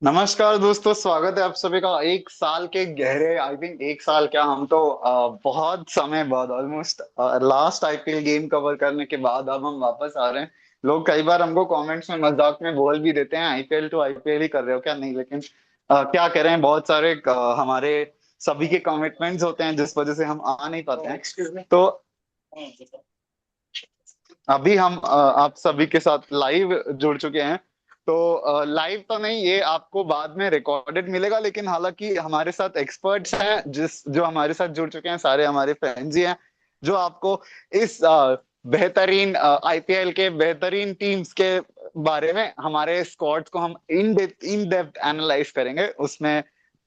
नमस्कार दोस्तों, स्वागत है आप सभी का एक साल के गहरे, आई थिंक एक साल क्या, हम तो बहुत समय बाद, almost last IPL game cover करने के बाद अब हम वापस आ रहे हैं। लोग कई बार हमको कमेंट्स में मजाक में बोल भी देते हैं आईपीएल टू आईपीएल ही कर रहे हो क्या, नहीं लेकिन क्या करें, बहुत सारे हमारे सभी के कमिटमेंट्स होते हैं जिस वजह से हम आ नहीं पाते हैं। तो अभी हम आप सभी के साथ लाइव जुड़ चुके हैं। तो लाइव तो नहीं, ये आपको बाद में रिकॉर्डेड मिलेगा, लेकिन हालांकि हमारे साथ एक्सपर्ट्स हैं जो हमारे साथ जुड़ चुके हैं, सारे हमारे फैंस ही हैं जो आपको इस बेहतरीन आईपीएल के बेहतरीन टीम्स के बारे में, हमारे स्क्वाड्स को हम इन डेप्थ एनालाइज करेंगे। उसमें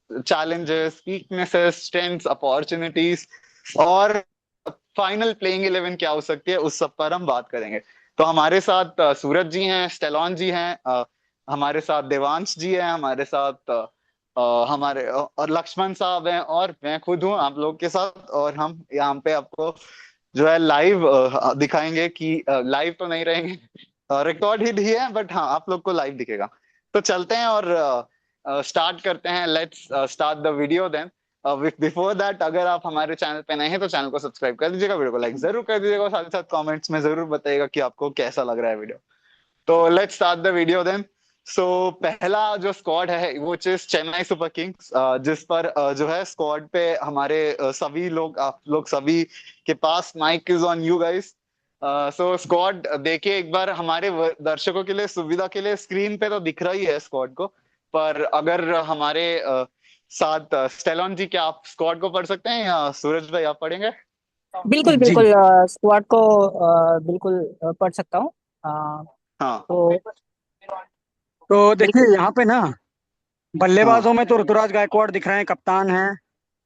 चैलेंजेस, वीकनेसेस, स्ट्रेंथ्स, अपॉर्चुनिटीज और फाइनल प्लेइंग 11 क्या हो सकती है, उस सब पर हम बात करेंगे। तो हमारे साथ सूरज जी हैं, स्टेलॉन जी हैं, हमारे साथ देवांश जी हैं, हमारे साथ और लक्ष्मण साहब हैं, और मैं खुद हूँ आप लोग के साथ। और हम यहाँ पे आपको जो है लाइव दिखाएंगे कि लाइव तो नहीं रहेंगे, रिकॉर्ड ही है, बट हाँ आप लोग को लाइव दिखेगा। तो चलते हैं और स्टार्ट करते हैं। Let's start the video then. Before that, अगर आप हमारे चैनल पे नए हैं तो चैनल को सब्सक्राइब कर दीजिएगा, वीडियो को लाइक जरूर कर दीजिएगा, और साथ ही साथ कमेंट्स में जरूर बताइएगा कि आपको कैसा लग रहा है वीडियो। तो let's start the video then. So पहला जो स्क्वाड है वो इज चेन्नई सुपर किंग्स, जिस पर जो है स्क्वाड पे हमारे सभी लोग, आप लोग सभी के पास mic is on you guys. So squad देखिए एक बार, हमारे दर्शकों के लिए, सुविधा के लिए, स्क्रीन पे तो दिख रही है स्क्वाड को, पर अगर हमारे साथ स्टेलॉन जी, क्या आप स्क्वाड को पढ़ सकते हैं, या सूरज भाई आप पढ़ेंगे? बिल्कुल जी। बिल्कुल स्क्वाड को बिल्कुल पढ़ सकता हूँ। हाँ। तो तो बिल्कुल। देखिए यहाँ पे ना हाँ। बल्लेबाजों में तो ऋतुराज गायकवाड़ दिख रहे हैं, कप्तान हैं।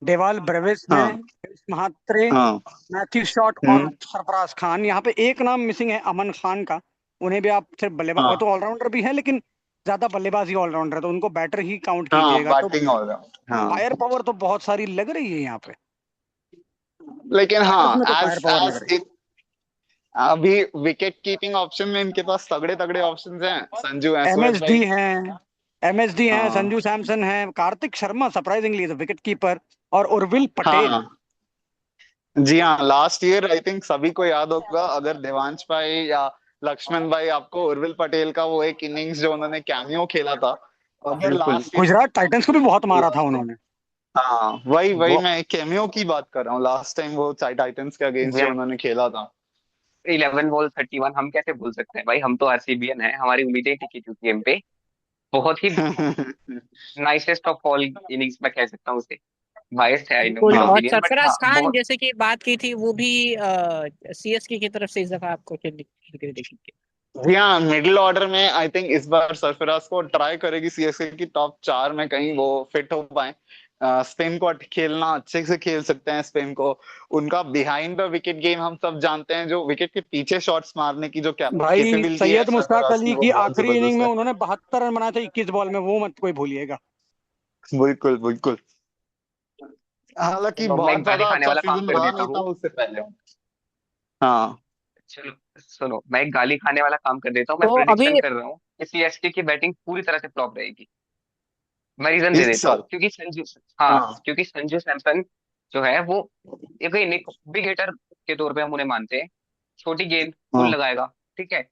डेवाल ब्रेविस हैं, हाँ। हरीश म्हात्रे, हाँ। मैथ्यू शॉट और हम्म। सरफराज खान। यहाँ पे एक नाम मिसिंग है, अमन खान का। उन्हें भी आप सिर्फ बल्लेबाज, वो हाँ। तो ऑलराउंडर भी है लेकिन ज्यादा बल्लेबाज ही ऑलराउंडर है, तो उनको बैटर ही काउंट हाँ, कीजिएगा। तो बैटिंग ऑलराउंड, हाँ। फायर पावर तो बहुत सारी लग रही है यहाँ पे। लेकिन बैटर्स हाँ, में तो फायर एज पावर लग एज रही है। अभी विकेट कीपिंग ऑप्शन में इनके पास तगड़े तगड़े ऑप्शंस हैं, संजू हैं, सूरज एमएसडी भाई। हैं, एमएसडी हैं, हाँ। संजू सैमसन हैं, Kartik Sharma surprisingly wicket keeper, और उर्विल पटेल। हाँ। जी हाँ, लास्ट ईयर आई थिंक सभी को याद होगा, अगर देवांश भाई या लक्ष्मण भाई आपको, उर्विल पटेल का वो एक इनिंग्स जो उन्होंने कैमियो खेला था, अगर बिल्कुल, लास्ट गुजरात टाइटंस को भी बहुत मारा था ईयर। उन्होंने। हाँ, वही वही वो मैं कैमियो की बात कर रहा हूँ, लास्ट टाइम वो टाइटंस के अगेंस्ट जो जब उन्होंने खेला था। 11 बॉल 31 हम कैसे भूल सकते हैं भाई, हम तो आरसीबीएन है, हमारी उम्मीदें टिकी थी गेम पे। बहुत ही नाइसेस्ट ऑफ ऑल इनिंग्स मैं कह सकता हूँ उसे। बायस है आई नो बिल्कुल, मेरा हाँ। और ओपिनियन, बट हाँ सरफराज खान बहुत। जैसे कि बात की थी, वो भी सीएसके की तरफ से इस दफा आपको खेलते देखेंगे। जी हाँ, मिडिल ऑर्डर में आई थिंक इस बार सरफराज को ट्राई करेगी सीएसके की टॉप 4 में कहीं वो फिट हो पाए। स्पिन को खेलना अच्छे से खेल सकते हैं, स्पिन को। उनका बिहाइंड द विकेट गेम हम सब जानते हैं, जो विकेट के पीछे शॉट्स मारने की जो भाई, कैपेबिलिटी है सैयद मुश्ताक सरफराज की, अली वो की बहुत आखिरी इनिंग जबरदस्त में है। उन्होंने 72 रन बनाए थे 21 बॉल में, वो मत कोई भूलिएगा। बिल्कुल बिल्कुल। हालांकि चलो मैं बहुत एक गाली ज्यादा खाने अच्छा वाला काम सीजन कर रहा देता नहीं था हूँ। उससे पहले। हाँ। चलो सुनो, मैं एक गाली खाने वाला काम कर देता हूँ। मैं तो अभी प्रिडिक्शन कर रहा हूँ कि सीएसके की बैटिंग पूरी तरह से फ्लॉप रहेगी। मैं रीजन दे इस देता साल। हूँ, क्योंकि संजू, हाँ, हाँ। क्योंकि संजू सैमसन जो है वो एक बिग हिटर के तौर पे हम उन्हें मानते हैं। छोटी गेंद फुल हाँ। लगाएगा, ठीक है।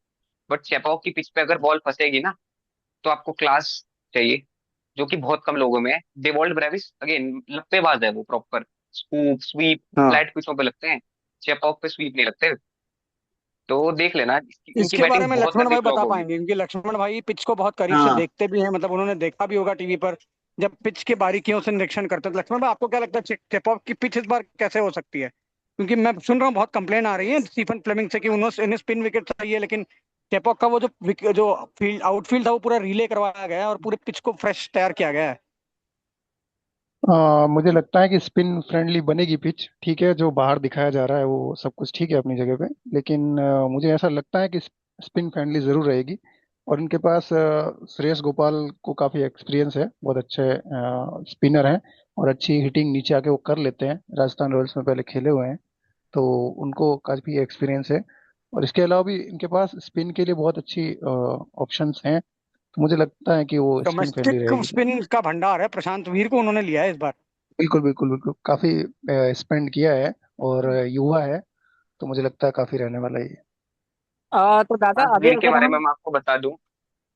बट चेपॉक की पिच पे अगर बॉल फंसेगी ना, तो आपको क्लास चाहिए, जो कि बहुत कम लोगों में है। डेवॉल्ट ब्रेविस अगेन लप्पेबाज है, वो प्रॉपर स्कूप स्वीप हाँ। फ्लैट पिचों पे लगते हैं। चेपॉक पे स्वीप नहीं लगते। तो देख लेना, इनकी इसके बारे बैटिंग में बहुत लक्ष्मण गंदी भाई फ्लॉप बता होगी। पाएंगे, क्योंकि लक्ष्मण भाई पिच को बहुत करीब से हाँ। देखते भी हैं, मतलब उन्होंने देखा भी होगा टीवी पर जब पिच के बारीकियों से निरीक्षण करते हैं। तो लक्ष्मण भाई, आपको क्या लगता है चेपॉक की पिच इस बार कैसे हो सकती है? क्योंकि मैं सुन रहा हूँ बहुत कंप्लेन आ रही है स्टीफन फ्लेमिंग से कि उन्होंने इन्हें स्पिन विकेट चाहिए, लेकिन चेपॉक का वो जो फील्ड आउटफील्ड था वो पूरा रिले करवाया गया है और पूरे पिच को फ्रेश तैयार किया गया है। मुझे लगता है कि स्पिन फ्रेंडली बनेगी पिच। ठीक है, जो बाहर दिखाया जा रहा है वो सब कुछ ठीक है अपनी जगह पे, लेकिन मुझे ऐसा लगता है कि स्पिन फ्रेंडली जरूर रहेगी। और इनके पास श्रेयस गोपाल को काफ़ी एक्सपीरियंस है, बहुत अच्छे स्पिनर हैं, और अच्छी हिटिंग नीचे आके वो कर लेते हैं, राजस्थान रॉयल्स में पहले खेले हुए हैं, तो उनको काफ़ी एक्सपीरियंस है। और इसके अलावा भी इनके पास स्पिन के लिए बहुत अच्छी ऑप्शंस हैं। तो मुझे लगता है कि वो स्पिन फ्रेंडली डोमेस्टिक रहेगी। स्पिन का भंडार है, प्रशांत वीर को उन्होंने लिया है इस बार। बिल्कुल बिल्कुल बिल्कुल, काफी स्पेंड किया है और युवा है, तो मुझे लगता है काफी रहने वाला है ये। तो दादा हाँ, अभी वीर के अगर बारे में हम मैं आपको बता दूं।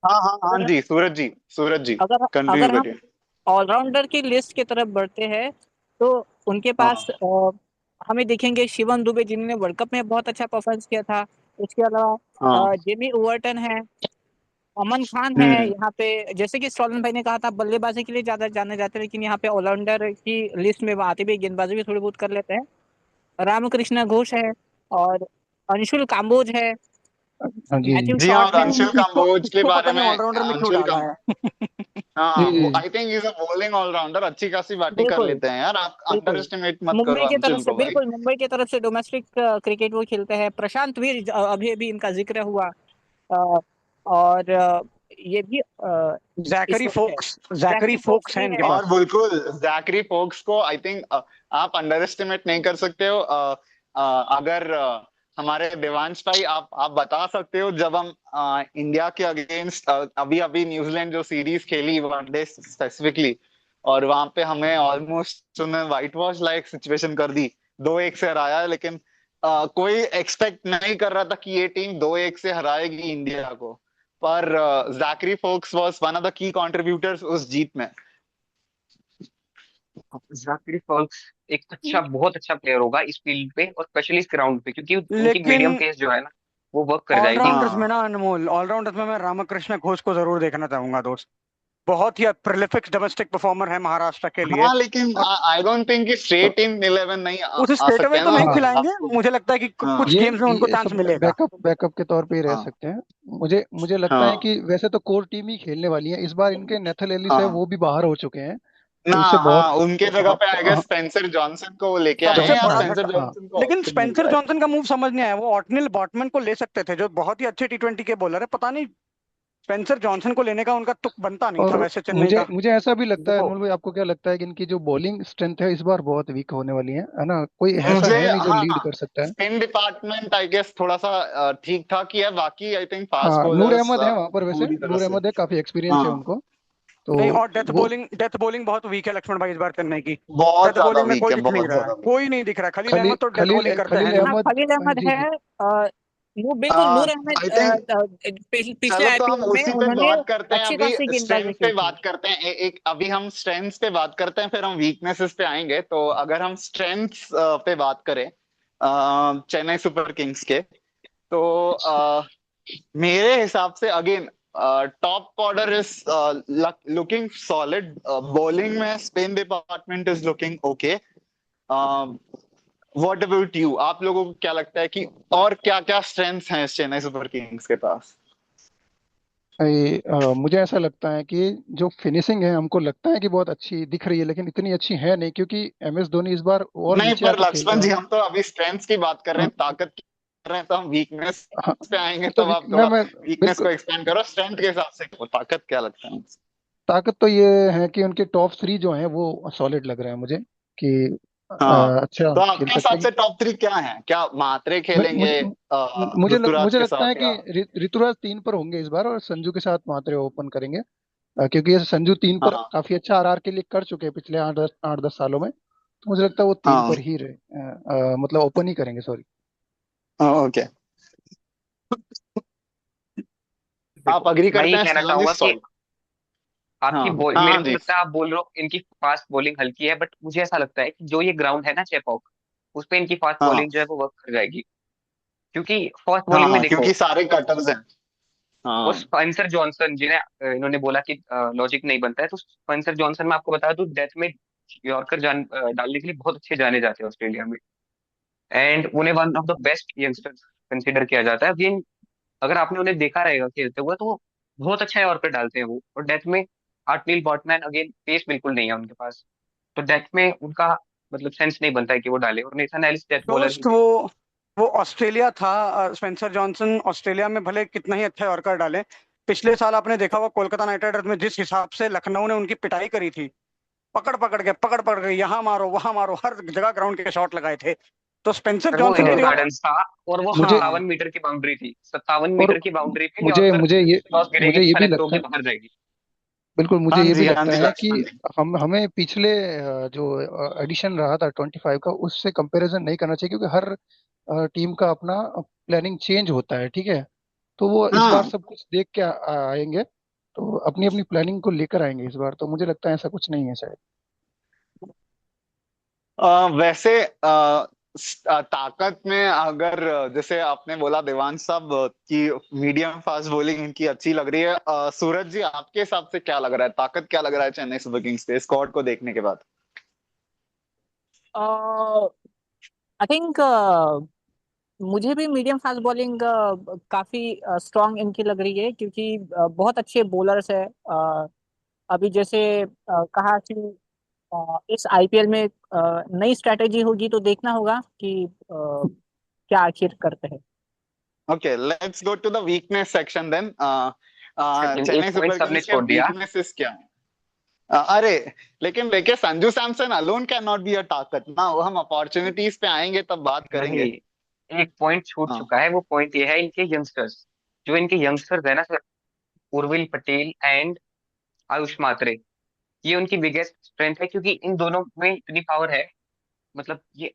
हाँ हाँ हाँ अगर जी, सूरज जी, सूरज जी, अगर कंटिन्यू अगर हम करिए। ऑलराउंडर की लिस्ट की तरफ बढ़ते हैं तो उनके पास हाँ हमें देखेंगे शिवम दुबे जिन्होंने वर्ल्ड कप में बहुत अच्छा परफॉर्मेंस किया था। उसके अलावा हाँ। जेमी ओवर्टन है, अमन खान है हम्म। यहाँ पे। जैसे कि स्टॉलन भाई ने कहा था बल्लेबाजी के लिए ज्यादा जाने जाते हैं, लेकिन यहाँ पे ऑलराउंडर की लिस्ट में वो आते भी गेंदबाजी भी थोड़ी बहुत कर लेते हैं। रामकृष्ण घोष है और अंशुल काम्बोज है, हाँ जी जी मैथ्यू जी हाँ, शॉर्ट और है। अंशुल इसको कंबोज के इसको पता बारे नहीं में, ऑलराउंडर में क्यों अंशुल डाला कम है। जी हाँ, जी वो I think is a bowling allrounder, अच्छी खासी बैटिंग कर बिल्कुल लेते हैं यार, आप अंडर बिल्कुल। एस्टिमेट मत करो मुंबई की तरफ अंशुल से, को भाई। बिल्कुल मुंबई की तरफ से डोमेस्टिक क्रिकेट वो खेलते हैं। प्रशांत वीर अभी अभी इनका जिक्र हुआ। अ, और ये भी जैकरी इसमें है, Foulkes, Zakary Zakary Foulkes Foulkes है भी इनके है। और पास। बिल्कुल जैकरी फोक्स को आई थिंक आप अंडर एस्टिमेट नहीं कर सकते हो। अगर हमारे देवांश भाई, आप बता सकते हो, जब हम इंडिया के अगेंस्ट अभी अभी न्यूजीलैंड जो सीरीज खेली वनडे स्पेसिफिकली, और वहां पे हमें ऑलमोस्ट उन्हें व्हाइट वॉश लाइक सिचुएशन कर दी, 2-1 से हराया है, लेकिन कोई एक्सपेक्ट नहीं कर रहा था कि ये टीम 2-1 से हराएगी इंडिया को। पर Zakary Foulkes was one of the key contributors उस जीत में। जाकिर फॉल्स एक अच्छा, बहुत अच्छा प्लेयर होगा इस फील्ड पे और स्पेशली इस ग्राउंड पे, क्योंकि उनकी लेकिन मीडियम पेस जो है ना, वो वर्क कर जाएगी। ऑलराउंडर्स में हाँ ना अनमोल, ऑलराउंडर्स में मैं रामकृष्ण घोष को जरूर देखना चाहूंगा दोस्त। बहुत ही प्रोलिफिक डोमेस्टिक परफॉर्मर है महाराष्ट्र के लिए। हाँ, लेकिन और आई डोंट थिंक कि स्ट्रेट इन 11 नहीं उस आ स्टेट सकते अवे हैं तो ना नहीं हाँ खिलाएंगे, आपको। मुझे लगता है कि कुछ हाँ गेम्स में उनको ये चांस सब मिलेगा। बैकअप बैकअप के तौर पे ही रह हाँ सकते हैं। मुझे मुझे लगता है हाँ कि वैसे तो कोर टीम ही खेलने वाली है इस बार। इनके नेथल एलिस है, हाँ वो भी बाहर हो चुके हैं, ना। तो इससे बहुत हाँ, उनके जगह पे आई गेस हाँ, स्पेंसर जॉनसन को वो लेके आए सबसे हैं, या बड़ा जॉनसन, स्पेंसर घटना, हाँ। जॉनसन को लेकिन ऑप्शन मिल स्पेंसर रहा है। जॉनसन का मूव समझ नहीं आया। वो ऑटनिल बॉटमैन को ले सकते थे जो बहुत ही अच्छे T20 के बॉलर है, पता नहीं स्पेंसर जॉनसन को लेने का उनका तुक बनता नहीं था और वैसे चेन्नई मुझे का। मुझे ऐसा भी लगता है, देखो, अनमोल भाई, आपको क्या लगता है कि इनकी जो बॉलिंग स्ट्रेंथ है इस बार बहुत वीक होने वाली है ना? कोई ऐसा मुझे है नहीं जो हाँ, लीड कर सकता है। स्पिन डिपार्टमेंट आई गेस थोड़ा सा ठीक ठाक ही है, बाकी आई थिंक फास्ट हाँ, नूर बॉलर्स अहमद है वहां पर, वैसे पूरी तरह नूर से। अहमद है, काफी एक्सपीरियंस हाँ है उनको, तो नहीं, और डेथ वो बॉलिंग, डेथ बॉलिंग बहुत वीक है लक्ष्मण भाई इस बार चेन्नई की। बहुत डेथ ज्यादा बॉलिंग में वीक कोई है, दिख नहीं बहुत रहा है, ज्यादा वीक। कोई नहीं दिख रहा है। खलील अहमद तो डेथ खलील बॉलिंग करते हैं खलील नहीं। हाँ अहमद, खलील अहमद जी है। जी। वो बिल्कुल नूर आई अहमद थिंक पिछले चलो, तो हम आईपीएल में उसी पे उन्होंने बात करते हैं, अच्छी अभी खासी स्ट्रेंथ गेंदबाजी की पे थी। बात करते हैं। एक अभी हम स्ट्रेंथ्स पे बात करते हैं, फिर हम वीकनेसेस पे आएंगे। तो अगर हम स्ट्रेंथ्स पे बात करें चेन्नई सुपर किंग्स के, तो मेरे हिसाब से again top order is looking solid. Bowling में spin department is looking okay. What about you, आप लोगों को क्या लगता है कि और क्या क्या स्ट्रेंथ्स हैं इस चेन्नई सुपर किंग्स के पास? मुझे ऐसा लगता है कि जो फिनिशिंग है, हमको लगता है कि बहुत अच्छी दिख रही है, लेकिन इतनी अच्छी है नहीं, क्योंकि MS धोनी इस बार और नहीं, नीचे पर आके खेल लक्ष्मण रहे जी, हैं। हम तो अभी स्ट्रेंथ्स की बात कर रहे हाँ, हैं, ताकत की कर रहे हैं, तो हम वीकनेस हाँ, पे आएंगे, तो तब आप मैं थोड़ा मैं वीकनेस बिल्कुल। को एक्सपेंड करो। स्ट्रेंथ के हिसाब से ताकत क्या लगता है? ताकत तो ये है कि उनके टॉप 3 जो हैं वो सॉलिड लग रहे हैं मुझे, कि हाँ, अच्छा तो खेल आपके सकते हिसाब हैं। से टॉप 3 क्या है? क्या मात्रे मैं- खेलेंगे मुझे ऋतुराज मुझे के लगता है साथ, कि या? ऋतुराज 3 पर होंगे इस बार, और संजू के साथ मात्रे ओपन करेंगे। क्योंकि ये संजू 3 पर हाँ काफी अच्छा RR के लिए कर चुके हैं पिछले 8-10 सालों में, तो मुझे लगता है वो 3 हाँ पर ही रहे, मतलब ओपन ही करेंगे, सॉरी। ओके। आप देखो, अग्री मैं करते ये हैं कहना शिलांगी चाहूंगा कि सॉरी? हाँ आपकी बॉल, हाँ मेरे हाँ को जी। लगता है आप बोल रहे हो इनकी फास्ट बॉलिंग हल्की है, बट मुझे ऐसा लगता है कि जो ये ग्राउंड है ना चेपॉक, उस पे इनकी फास्ट हाँ बॉलिंग जो है वो वर्क कर जाएगी। क्योंकि फास्ट हाँ बॉलिंग में हाँ, देखो, क्योंकि सारे कटर्स हैं। वो हाँ स्पेंसर जॉनसन जिन्हें इन्होंने बोला कि लॉजिक नहीं बनता है, तो स्पेंसर जॉनसन मैं आपको बता दूं, डेथ में यॉर्कर डालने के लिए बहुत अच्छे जाने जाते हैं ऑस्ट्रेलिया में, एंड उन्हें one of the best youngsters consider किया जाता है। अगेन, अगर आपने उन्हें देखा रहेगा खेलते हुए, तो वो बहुत अच्छा यॉर्कर डालते हैं वो। और डेथ में आर्टनील बॉटमैन, अगेन पेस बिल्कुल नहीं है उनके पास, तो डेथ में उनका मतलब सेंस नहीं बनता है कि वो डाले, और नेथन एलिस डेथ बॉलर ही दोस्त थे। वो ऑस्ट्रेलिया था, स्पेंसर जॉनसन ऑस्ट्रेलिया में भले कितना ही अच्छा यॉर्कर डाले, पिछले साल आपने देखा होगा कोलकाता नाइट राइडर्स में जिस हिसाब से लखनऊ ने उनकी पिटाई करी थी, पकड़ पकड़ के यहाँ मारो वहां मारो, हर जगह ग्राउंड के शॉट लगाए थे। तो स्पेंसर सर वो जॉनसन ईडन की अ, जगह। गार्डन्स था, और वो मुझे हाँ 57 मीटर की बाउंड्री थी, 57 और मीटर की बाउंड्री पे मुझे न्यूयॉर्कर मुझे ये टॉस गिरेगी मुझे तो ये भी कनेक्ट लगता होगी, है, बाहर जाएगी। बिल्कुल मुझे हाँ ये भी जी, हाँ लगता जी है कि लक्ष्मण जी। हम हमें पिछले जो एडिशन रहा था 25 का, उससे कंपैरिजन नहीं करना चाहिए, क्योंकि हर टीम का अपना प्लानिंग चेंज होता है, ठीक है। तो वो इस बार हाँ। सब कुछ देख के आएंगे, तो अपनी अपनी प्लानिंग को लेकर आएंगे इस बार, तो मुझे लगता है ऐसा कुछ नहीं है शायद। वैसे ताकत में अगर जैसे आपने बोला देवांश साहब की मीडियम फास्ट बॉलिंग इनकी अच्छी लग रही है, सूरज जी आपके हिसाब से क्या लग रहा है, ताकत क्या लग रहा है चेन्नई सुपर किंग्स के स्क्वाड को देखने के बाद? आई थिंक मुझे भी मीडियम फास्ट बॉलिंग काफी स्ट्रांग इनकी लग रही है, क्योंकि बहुत अच्छे बॉलर्स है। अभी जैसे कहा कि इस आईपीएल में नई स्ट्रैटेजी होगी, तो देखना होगा कि क्या आखिर करते हैं। Okay, let's go to the weakness section then. Second एक चेन्नई पॉइंट सुपर सबने किंग्स के छोड़ दिया। वीकनेसेस क्या हैं? अरे लेकिन देखिए, Sanju Samson alone can not be a ताकत ना, वो हम अपॉर्चुनिटीज पे आएंगे तब बात नहीं, करेंगे। एक पॉइंट छूट हाँ। चुका है, वो पॉइंट ये है इनके यंगस्टर्स। जो इनके यंगस्टर्स है ना सर, उर्विल पटेल एंड आयुष मात्रे, ये उनकी बिगेस्ट स्ट्रेंथ है, क्योंकि इन दोनों में इतनी पावर है। मतलब ये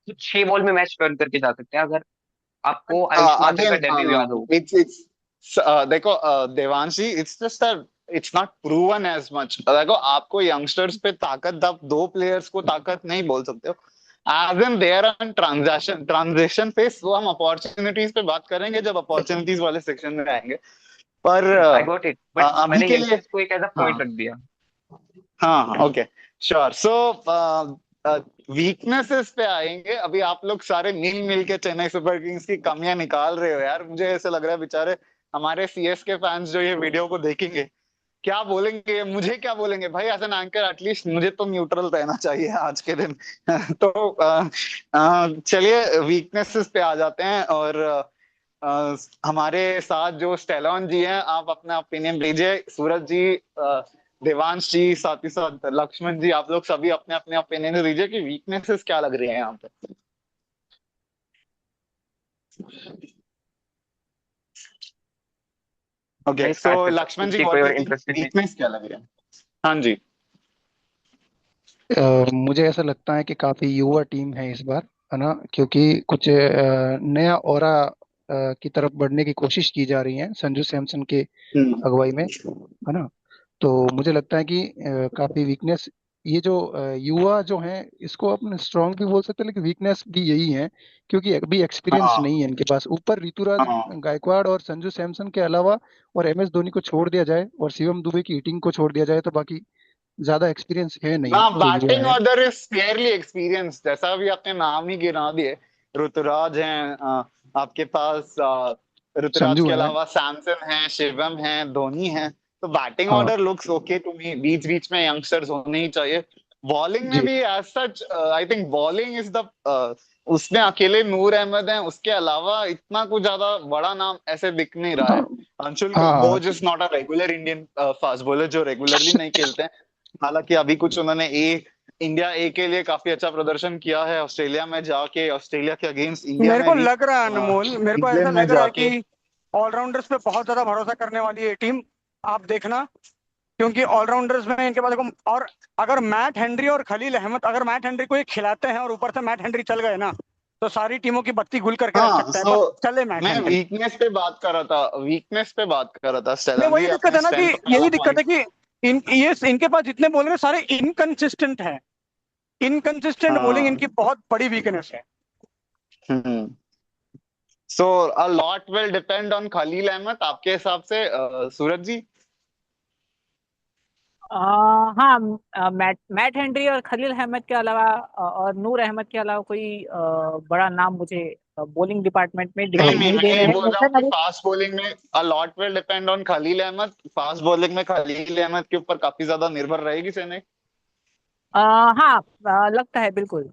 कुछ 6 बॉल में मैच टर्न करके जा सकते हैं, अगर आपको आयुष मात्रे का अगेन डेब्यू याद हो। इट्स देखो Devanshi, it's just it's not proven as much. देखो आपको यंगस्टर्स पे ताकत, आप दो प्लेयर्स को ताकत नहीं बोल सकते हो। As in their on transition phase, वो हम अपॉर्चुनिटीज पे बात करेंगे जब अपॉर्चुनिटीज वाले सेक्शन में आएंगे। पर आई गॉट इट, बट अभी मैंने के लिए यंगस्टर्स को एक एज अ हाँ। पॉइंट रख दिया। हाँ ओके, श्योर। सो वीकनेसेस पे आएंगे। अभी आप लोग सारे मिल मिल के चेन्नई सुपर किंग्स की कमियां निकाल रहे हो यार, मुझे ऐसे लग रहा है बेचारे हमारे सीएसके फैंस जो ये वीडियो को देखेंगे क्या बोलेंगे, मुझे क्या बोलेंगे भाई, एज एन एंकर एटलीस्ट मुझे तो न्यूट्रल रहना चाहिए आज के दिन। तो चलिए वीकनेसेस पे आ जाते हैं, और हमारे साथ जो स्टेलॉन जी हैं, आप अपना ओपिनियन दीजिए। सूरज जी, देवांश जी, साथ ही साथ लक्ष्मण जी, आप लोग सभी अपने अपने ओपिनियन दीजिए कि वीकनेसेस क्या लग रही है यहाँ पे। ओके, मैं सो स्टार्ट करता हूँ, लक्ष्मण जी, देखिए कोई व्हाट डू और यू थिंक इंटरेस्टेड नहीं। वीकनेस क्या लग रही है? हाँ जी। मुझे ऐसा लगता है कि काफी युवा टीम है इस बार, है ना, क्योंकि कुछ नया ऑरा की तरफ बढ़ने की कोशिश की जा रही है संजू सैमसन के हम्म। अगुवाई में, है ना। तो मुझे लगता है कि काफी वीकनेस, ये जो युवा जो हैं इसको अपन स्ट्रांग भी बोल सकते हैं, लेकिन वीकनेस भी यही है, क्योंकि अभी एक्सपीरियंस हाँ नहीं है इनके पास। ऊपर ऋतुराज हाँ गायकवाड़ और संजू सैमसन के अलावा और एम एस धोनी को छोड़ दिया जाए और शिवम दुबे की हिटिंग को छोड़ दिया जाए, तो बाकी ज्यादा एक्सपीरियंस है नहीं ना, जो युवा बैटिंग है। ऑर्डर इज फेयरली एक्सपीरियंस, जैसा भी आपने नाम ही गिना दिए। ऋतुराज हैं, आपके पास ऋतुराज संजू के है। अलावा सैमसन है, शिवम है, धोनी है। तो बैटिंग हाँ order looks okay to me, बीच बीच में यंगस्टर्स होने ही चाहिए। बॉलिंग में जी। भी as such I think bowling is the, उसमें अकेले नूर अहमद हैं, उसके अलावा इतना कुछ ज्यादा बड़ा नाम ऐसे दिख नहीं रहा हाँ है। अंशुल हाँ Kamboj is not a regular Indian fast bowler जो रेगुलरली नहीं खेलते हैं। हालांकि अभी कुछ उन्होंने इंडिया ए के लिए काफी अच्छा प्रदर्शन किया है, ऑस्ट्रेलिया में जाके, ऑस्ट्रेलिया के अगेंस्ट इंडिया मेरे में को भी, लग रहा है अनमोल, मेरे को ऐसा इंग्लैंड में लग रहा है जाके। कि ऑलराउंडर्स पे बहुत ज्यादा भरोसा करने वाली है टीम। आप देखना, क्योंकि ऑलराउंडर्स में इनके पास देखो। और अगर मैट हेनरी और खलील अहमद, अगर मैट हेनरी को ये खिलाते हैं और ऊपर से मैट हेनरी चल गए ना, तो सारी टीमों की बत्ती गुल करके रख हाँ, सकते हैं, सो बस चले मैट मैं हेनरी। वीकनेस पे बात कर रहा था, वीकनेस पे बात कर रहा था, नहीं, स्टेलान वही जी दिक्कत अपने है ना, कि स्ट्रेंथ वाला यही दिक्कत पॉइंट। है कि इनके पास जितने बॉलर हैं सारे इनकंसिस्टेंट हैं। इनकंसिस्टेंट बॉलिंग हाँ। इनकी बहुत बड़ी वीकनेस है। Hmm. So a lot will depend on Khalil Ahmed आपके हिसाब से, सूरज जी? हाँ, मैट मैट हेनरी और खलील अहमद के अलावा और नूर अहमद के अलावा कोई बड़ा नाम मुझे बॉलिंग डिपार्टमेंट में नहीं दिखाई नहीं, नहीं मैं दे ये रहे हैं बोल रहा वैसे हूँ कि मेरे। फास्ट बॉलिंग में a lot will depend on Khalil Ahmed, fast bowling में खलील अहमद के ऊपर काफी ज्यादा निर्भर रहेगी चेन्नई। हाँ, लगता है बिल्कुल।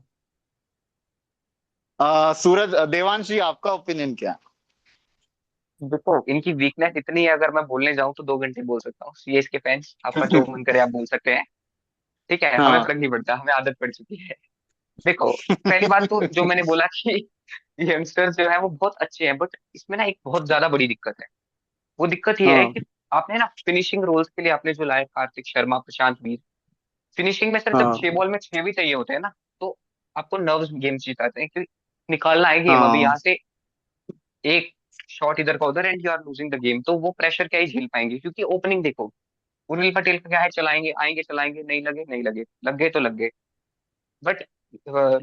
सूरज, देवांश जी आपका ओपिनियन क्या देखो इनकी वीकनेस इतनी है, अगर मैं बोलने जाऊं तो 2 घंटे बोल सकता हूँ। सीएस के फैंस, आपका है? जो मन करे आप बोल सकते हैं। ठीक है, हमें हाँ फर्क नहीं पड़ता, हमें आदत पड़ चुकी है। देखो, पहली बात तो जो मैंने बोला कि यंगस्टर्स जो है वो बहुत अच्छे हैं, बट इसमें ना एक बहुत ज्यादा बड़ी दिक्कत है। वो दिक्कत ये है हाँ कि आपने ना फिनिशिंग रोल्स के लिए आपने जो लाए कार्तिक शर्मा, प्रशांत वीर, फिनिशिंग में सर जब हाँ 6 बॉल में 6 भी चाहिए होते हैं ना, तो आपको नर्व्स गेम जिताते हैं कि निकालना है गेम अभी हाँ। यहाँ से, एक शॉट इधर का उधर and you are losing the game. तो वो प्रेशर क्या ही झेल पाएंगे, क्योंकि ओपनिंग देखो, उर्विल पटेल का क्या है, चलाएंगे आएंगे चलाएंगे, नहीं लगे नहीं लगे, लग गए तो लग गए। बट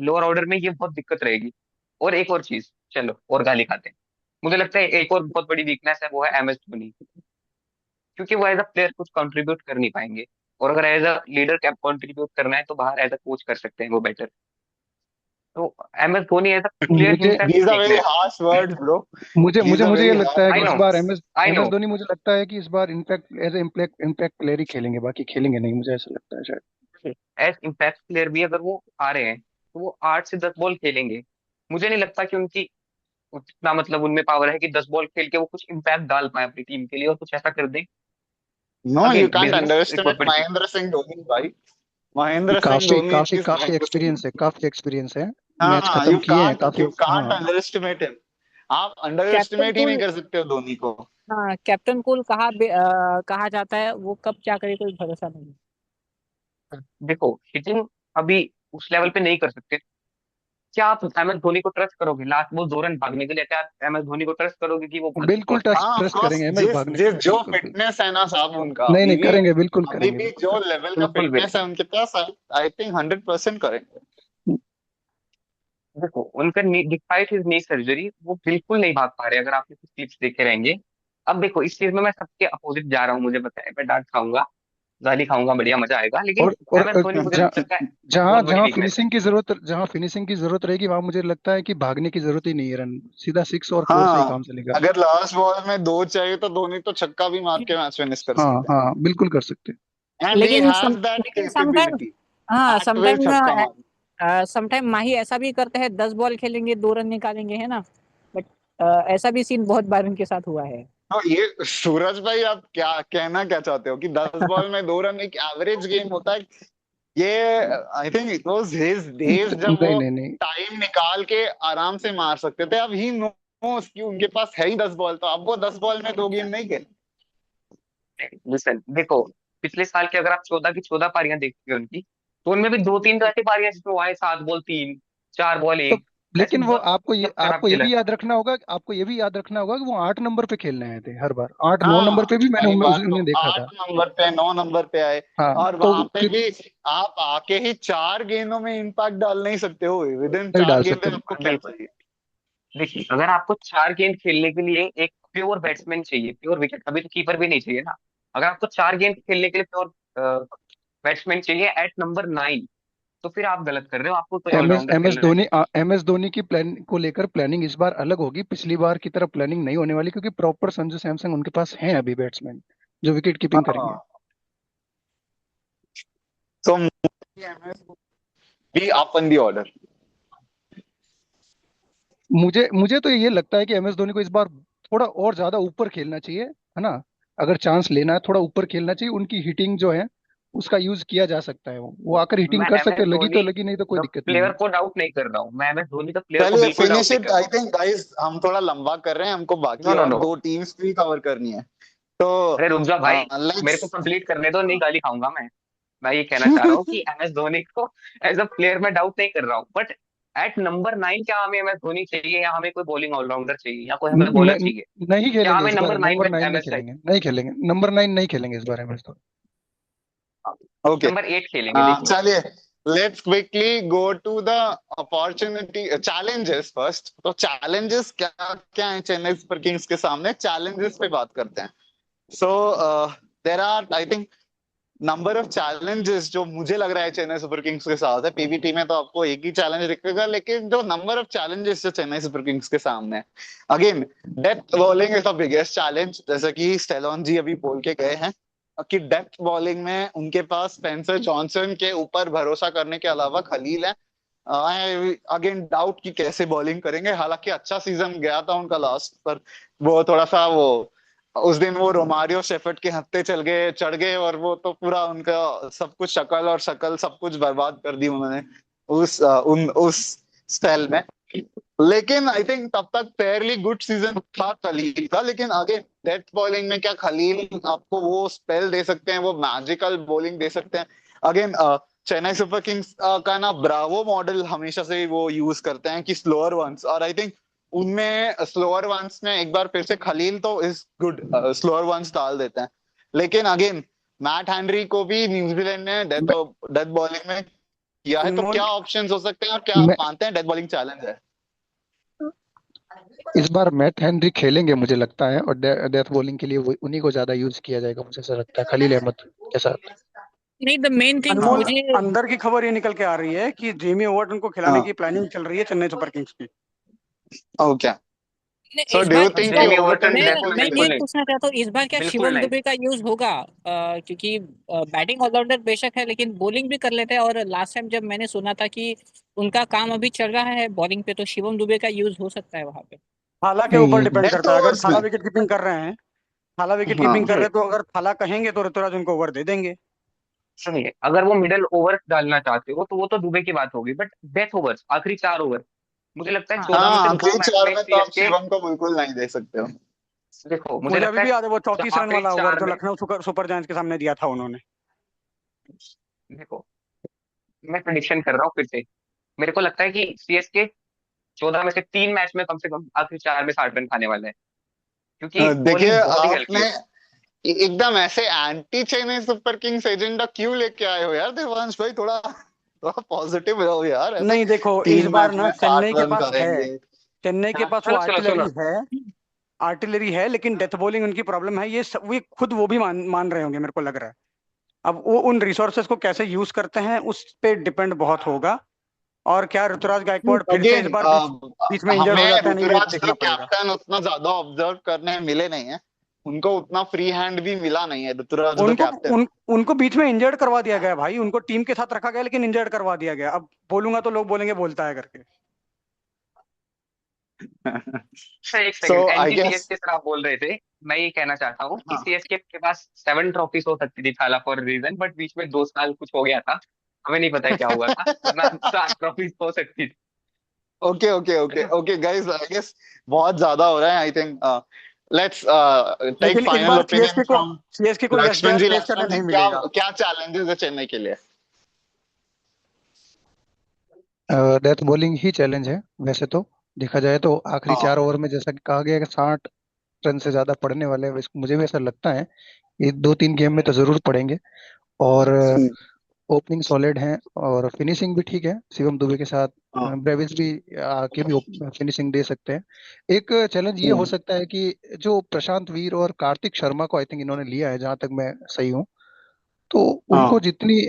लोअर ऑर्डर में ये बहुत दिक्कत रहेगी। और एक और चीज, चलो और गाली खाते हैं, मुझे लगता है एक और बहुत बड़ी वीकनेस है, वो है एम एस धोनी। क्योंकि वो एज अ प्लेयर कुछ कंट्रीब्यूट कर नहीं पाएंगे, और अगर as a leader cap contribute करना है तो बाहर एज अ कोच कर सकते हैं वो बेटर। तो M S Dhoni as a player मुझे हिमसेल्फ These are very देखने। harsh words, bro. मुझे These मुझे are मुझे ये very लगता है harsh कि आई इस नो, बार words. I M S no. Dhoni, मुझे लगता है कि इस बार impact as a impact player ही खेलेंगे, बाकी खेलेंगे नहीं, मुझे ऐसा लगता है शायद। एज इम्पैक्ट प्लेयर भी अगर वो आ रहे हैं तो वो 8 से 10 बॉल खेलेंगे। मुझे नहीं लगता कि उनकी उतना मतलब उनमें पावर है कि 10 बॉल खेल के वो कुछ इम्पैक्ट डाल पाए अपनी टीम के लिए और कुछ ऐसा कर दें। No, you again can't business एक underestimate बहुत बड़ी चीज। Mahendra Singh Dhoni, भाई. Mahendra Singh काफी Dhoni काफी is काफी Mahendra Singh एक्सपीरियंस है, Dhoni. काफी एक्सपीरियंस है। मैच हाँ, खत्म किए हैं काफी। you can't हाँ, underestimate him. आप अंडर कैप्टन एस्टिमेट ही नहीं कूल, कर सकते हो धोनी को. हाँ कैप्टन कूल कहा जाता है, वो कब क्या करे कोई भरोसा नहीं। देखो हिटिंग अभी उस लेवल पे नहीं कर सकते। क्या आप एम एस धोनी को ट्रस्ट करोगे लास्ट वो 2 रन भागने के लिए? क्या आप एम एस धोनी को ट्रस्ट करोगे कि वो भाग के बिल्कुल स्कोर करेगा? हाँ, ऑफ ट्रस्ट कोर्स, करेंगे एमएस जिस भागने के जिस लिए, जो बिल्कुल बिल्कुल। फिटनेस है ना साहब उनका नहीं नहीं, अभी भी, करेंगे, बिल्कुल अभी करेंगे, भी बिल्कुल जो करेंगे। लेवल का बिल्कुल फिटनेस बिल्कुल। है उनके पास, आई थिंक 100% करेंगे. देखो उनका डिस्पाइट हिज नी सर्जरी वो बिल्कुल नहीं भाग पा रहे, अगर आपने कुछ क्लिप्स देखे रहेंगे। अब देखो इस चीज में मैं सबके अपोजिट जा रहा हूँ, मुझे पता है मैं डांट खाऊंगा, गाली खाऊंगा, बढ़िया मजा आएगा, लेकिन और एम एस धोनी मुझे लगता है जहाँ बहुत बड़ी जहाँ वीकनेस है। फिनिशिंग की जरूरत, जहाँ फिनिशिंग की जरूरत रहेगी वहां मुझे लगता है कि भागने की जरूरत ही नहीं है, रन सीधा 6 और 4 से ही हाँ, काम चलेगा। अगर लास्ट बॉल में दो चाहिए तो धोनी तो छक्का भी मार के मैच फिनिश कर हाँ सकते हाँ, बिल्कुल कर सकते हैं। हैं, एंड ही लेकिन हैज दैट लेकिन समटाइम, कैपेबिलिटी. हाँ एट विल समटाइम, छक्का मार. समटाइम माही ऐसा भी करते हैं, 10 बॉल खेलेंगे 2 रन निकालेंगे, है ना। बट ऐसा भी सीन बहुत बार उनके साथ हुआ है। तो ये सूरज भाई, आप क्या कहना क्या चाहते हो कि 10 बॉल में 2 रन एक एवरेज गेम होता है? ये I think it was his days जब नहीं वो नहीं नहीं, टाइम निकाल के आराम से मार सकते थे. अब ही नोस कि उनके पास है ही 10 बॉल, तो अब वो 10 बॉल में दो गेम नहीं खेल. लिसन देखो, पिछले साल की अगर आप 14 की 14 पारियां देखते हो उनकी, तो उनमें भी 2-3 तो ऐसी पारियां जिसमें वो आए 7 बॉल 3, 4 बॉल तो 1, ऐसे लेकिन वो बहुत मतलब खराब आपको ये खेला है। भी याद रखना होगा, आपको ये भी याद रखना होगा कि वो 8 नंबर पे खेलने आए थे हर बार, 8 9 नंबर हाँ, पे भी मैंने वही बात तो, उन्हें देखा था। 8 नंबर पे 9 नंबर पे आए. हाँ और तो वहां पे कि, भी आप आके ही 4 गेंदों में इम्पैक्ट डाल नहीं सकते हो. विद इन नहीं चार डाल गेंदे सकते। आपको क्या बिल्कुल। चाहिए? देखिए अगर आपको 4 गेंद खेलने के लिए एक प्योर बैट्समैन चाहिए, प्योर विकेट, अभी तो कीपर भी नहीं चाहिए ना, अगर आपको 4 गेंद खेलने के लिए प्योर बैट्समैन चाहिए एट नंबर 9, तो फिर आप गलत कर रहे हो, आपको कोई M S allrounder M S खेलना है। धोनी एम एस धोनी की प्लान को लेकर प्लानिंग इस बार अलग होगी, पिछली बार की तरह प्लानिंग नहीं होने वाली, क्योंकि प्रॉपर संजू सैमसन उनके पास हैं अभी बैट्समैन जो विकेट कीपिंग करेंगे। हाँ, तो be up on the order. मुझे मुझे तो ये लगता है कि एम एस धोनी को इस बार थोड़ा और ज्यादा ऊपर खेलना चाहिए, है ना। अगर चांस लेना है थोड़ा ऊपर खेलना चाहिए, उनकी हिटिंग जो है उसका यूज किया जा सकता है, वो आकर हिटिंग मैं कर एम सकते एस हैं, लगी तो धोनी लगी, नहीं तो कोई द दिक्कत नहीं प्लेयर है। को डाउट नहीं कर रहा हूँ, मैं M S Dhoni the player को चलिए बिल्कुल डाउट फिनिश नहीं इट. कर रहा आई हूँ। थिंक गाइस हम थोड़ा लंबा कर रहे हैं, हमको नो बाकी नो और नो, दो टीम्स भी कवर करनी है. तो अरे रुक जा भाई, मेरे को लेट्स. कंप्लीट करने दो, नहीं गाली खाऊंगा मैं ये कहना चाह रहा हूँ कि एम एस धोनी को एज अ प्लेयर में डाउट नहीं कर रहा हूँ, बट एट नंबर 9 क्या हमें एम एस धोनी चाहिए, या हमें कोई बॉलिंग ऑलराउंडर चाहिए, या कोई हमें बॉलर चाहिए? नहीं क्या खेलेंगे हमें इस बार, नंबर 9 नंबर पे 9 एम नहीं एस चाहिए? खेलेंगे, नहीं खेलेंगे, नंबर 9 नहीं खेलेंगे इस बार M S Dhoni. Okay. Number 8 खेलेंगे, देखिए। चलिए, let's quickly go to the opportunity challenges first. तो चैलेंजेस क्या क्या है चेन्नई सुपर किंग्स के सामने, चैलेंजेस पे बात करते हैं. So there are I think number of challenges जो मुझे लग रहा है चेन्नई सुपर किंग्स के साथ है. पीवीटी में तो आपको एक ही चैलेंज दिखेगा, लेकिन जो नंबर ऑफ चैलेंजेस जो चेन्नई सुपर किंग्स के सामने है, again death bowling is the biggest challenge. जैसा कि स्टेलॉन जी अभी बोल के गए हैं कि डेथ बॉलिंग में उनके पास स्पेंसर जॉनसन के ऊपर भरोसा करने के अलावा खलील है. आई अगेन डाउट कि कैसे बॉलिंग करेंगे. हालांकि अच्छा सीजन गया था उनका लास्ट, पर वो थोड़ा सा वो उस दिन वो रोमारियो शेफर्ड के हत्थे चल गए चढ़ गए, और वो तो पूरा उनका सब कुछ शक्ल और शकल सब कुछ बर्बाद कर दी उन्होंने. उस स्पेल में। लेकिन आई थिंक तब तक फेयरली गुड सीजन था खलील का। लेकिन आगे डेथ बॉलिंग में क्या खलील आपको वो स्पेल दे सकते हैं, वो मैजिकल बॉलिंग दे सकते हैं? अगेन चेन्नई सुपर किंग्स का ना ब्रावो मॉडल हमेशा से वो यूज करते हैं कि स्लोअर वंस, और आई थिंक उनमें स्लोअर वंस में एक बार फिर से खलील तो इज गुड, स्लोअर वंस डाल देते हैं। लेकिन अगेन मैट हेनरी को भी न्यूजीलैंड ने डेथ मैं डेथ बॉलिंग में किया है, तो अनमोल, क्या ऑप्शंस हो सकते हैं और क्या आप मैं मानते हैं डेथ बॉलिंग चैलेंज है? इस बार मैट हेनरी खेलेंगे मुझे लगता है, और डेथ बॉलिंग के लिए वो उन्हीं को ज्यादा यूज किया जाएगा मुझे ऐसा लगता है, खलील अहमद के साथ। नहीं, द मेन थिंग अनमोल, मुझे अंदर की खबर ये निकल के आ रही है कि जेमी ओवर्टन को खिलाने हाँ। की प्लानिंग चल रही है चेन्नई सुपर किंग्स की। ओके। नहीं, सो इस डू बार यू इस थिंक बार कि जेमी ओवरटन ओवर्टन मैं डेथ मैं बॉलिंग ये बिल्कुल नहीं, करेगा? पूछना चाहता हूँ, इस बार क्या बिल्कुल शिवम नहीं। दुबे का यूज होगा? क्योंकि बैटिंग ऑलराउंडर बेशक है लेकिन बॉलिंग भी कर लेते हैं, और लास्ट टाइम जब मैंने सुना था कि उनका काम अभी चल रहा है बॉलिंग पे, तो शिवम दुबे का यूज हो सकता है वहां पे। थाला के ऊपर नहीं, डिपेंड डेथ करता है। अगर ओवर्स थाला में? विकेट कीपिंग कर रहे हैं, थाला विकेट कीपिंग हाँ। कर रहे सुनिए, हैं, तो अगर थाला कहेंगे तो ऋतुराज उनको ओवर दे देंगे। सुनिए, अगर वो मिडल ओवर डालना चाहते हो तो वो तो दुबे की बात होगी, बट डेथ ओवर्स, आखिरी 4 ओवर, मुझे लगता है हाँ, 14 में से हाँ, 2 आखिरी मैच चार में में तो आप सीएसके, शिवम को बिल्कुल नहीं दे सकते हो। देखो मुझे मुझे अभी लगता भी है याद है वो 34 रन आखिरी वाला ओवर चार जो में, लखनऊ सुपर सुपर जायंट्स के सामने दिया था उन्होंने। देखो मैं प्रिडिक्शन कर रहा हूँ फिर से, मेरे को लगता है कि सीएसके 14 में से 3 मैच में कम से कम आखिरी 4 में 60 रन खाने वाले हैं, क्योंकि देखिए, बॉलिंग बहुत ही हल्की आपने है। एकदम ऐसे anti Chennai super Kings agenda क्यों लेके आए हो यार देवांश भाई? थोड़ा थोड़ा पॉजिटिव रहो यार, ऐसे नहीं देखो, इस 3 मैच बार ना में चेन्नई 60 के रन पास है, करेंगे? चेन्नई के हाँ, पास वो सुनो सुनो आर्टिलरी सुनो, है, आर्टिलरी है, लेकिन डेथ बॉलिंग उनकी प्रॉब्लम है। ये खुद वो भी मान रहे होंगे, मेरे को लग रहा है। अब वो उन रिसोर्सेज को कैसे यूज करते हैं उस पे डिपेंड बहुत होगा। और क्या ऋतुराज गायकवाड़ फिर से इस अगेन बार बीच बीच में इंजर्ड हो हमें जाता है, नहीं ये ऋतुराज द देखना पड़ेगा। कैप्टन उतना ज्यादा ऑब्जर्व करने मिले नहीं है, उनको उतना फ्री हैंड भी मिला नहीं है ऋतुराज द उनको कैप्टन। उनको बीच में इंजर्ड करवा दिया गया भाई, उनको टीम के साथ रखा गया लेकिन इंजर्ड करवा दिया गया। अब बोलूंगा तो लोग बोलेंगे बोलता है करके। अच्छा एक सो सेकंड, आई एंटी गेस। सीएसके सर आप बोल रहे थे, मैं ये कहना चाहता हूँ कि हाँ। सीएसके के पास 7 ट्रॉफीज हो सकती थी थाला फॉर रीजन, बट बीच में 2 साल कुछ हो गया था, हमें नहीं पता है क्या हुआ था, वरना 7 ट्रॉफीज हो सकती थी। ओके ओके ओके मतलब ओके गाइस, आई गेस बहुत ज्यादा हो रहा है। आई थिंक लेट्स टेक लेकिन इस final bar opinion from CSK को लक्ष्मण एसडीआर जी। फेस करने लक्ष्मण जी, नहीं क्या मिलेगा। क्या चैलेंजेस है चेन्नई के लिए? डेथ बॉलिंग ही चैलेंज है वैसे तो, देखा जाए तो। आखिरी हाँ। 4 ओवर में जैसा कि कहा गया है कि 60 रन से ज्यादा पड़ने वाले हैं, मुझे भी ऐसा लगता है। ये 2-3 गेम में तो जरूर पड़ेंगे। और हम्म। ओपनिंग सॉलिड हैं, और फिनिशिंग भी ठीक है शिवम दुबे के साथ। हाँ। ब्रेविस भी आके भी फिनिशिंग दे सकते हैं। एक चैलेंज ये हो हम्म। सकता है कि जो प्रशांत वीर और कार्तिक शर्मा को आई थिंक इन्होंने लिया है, जहां तक मैं सही हूँ, तो उनको हाँ। जितनी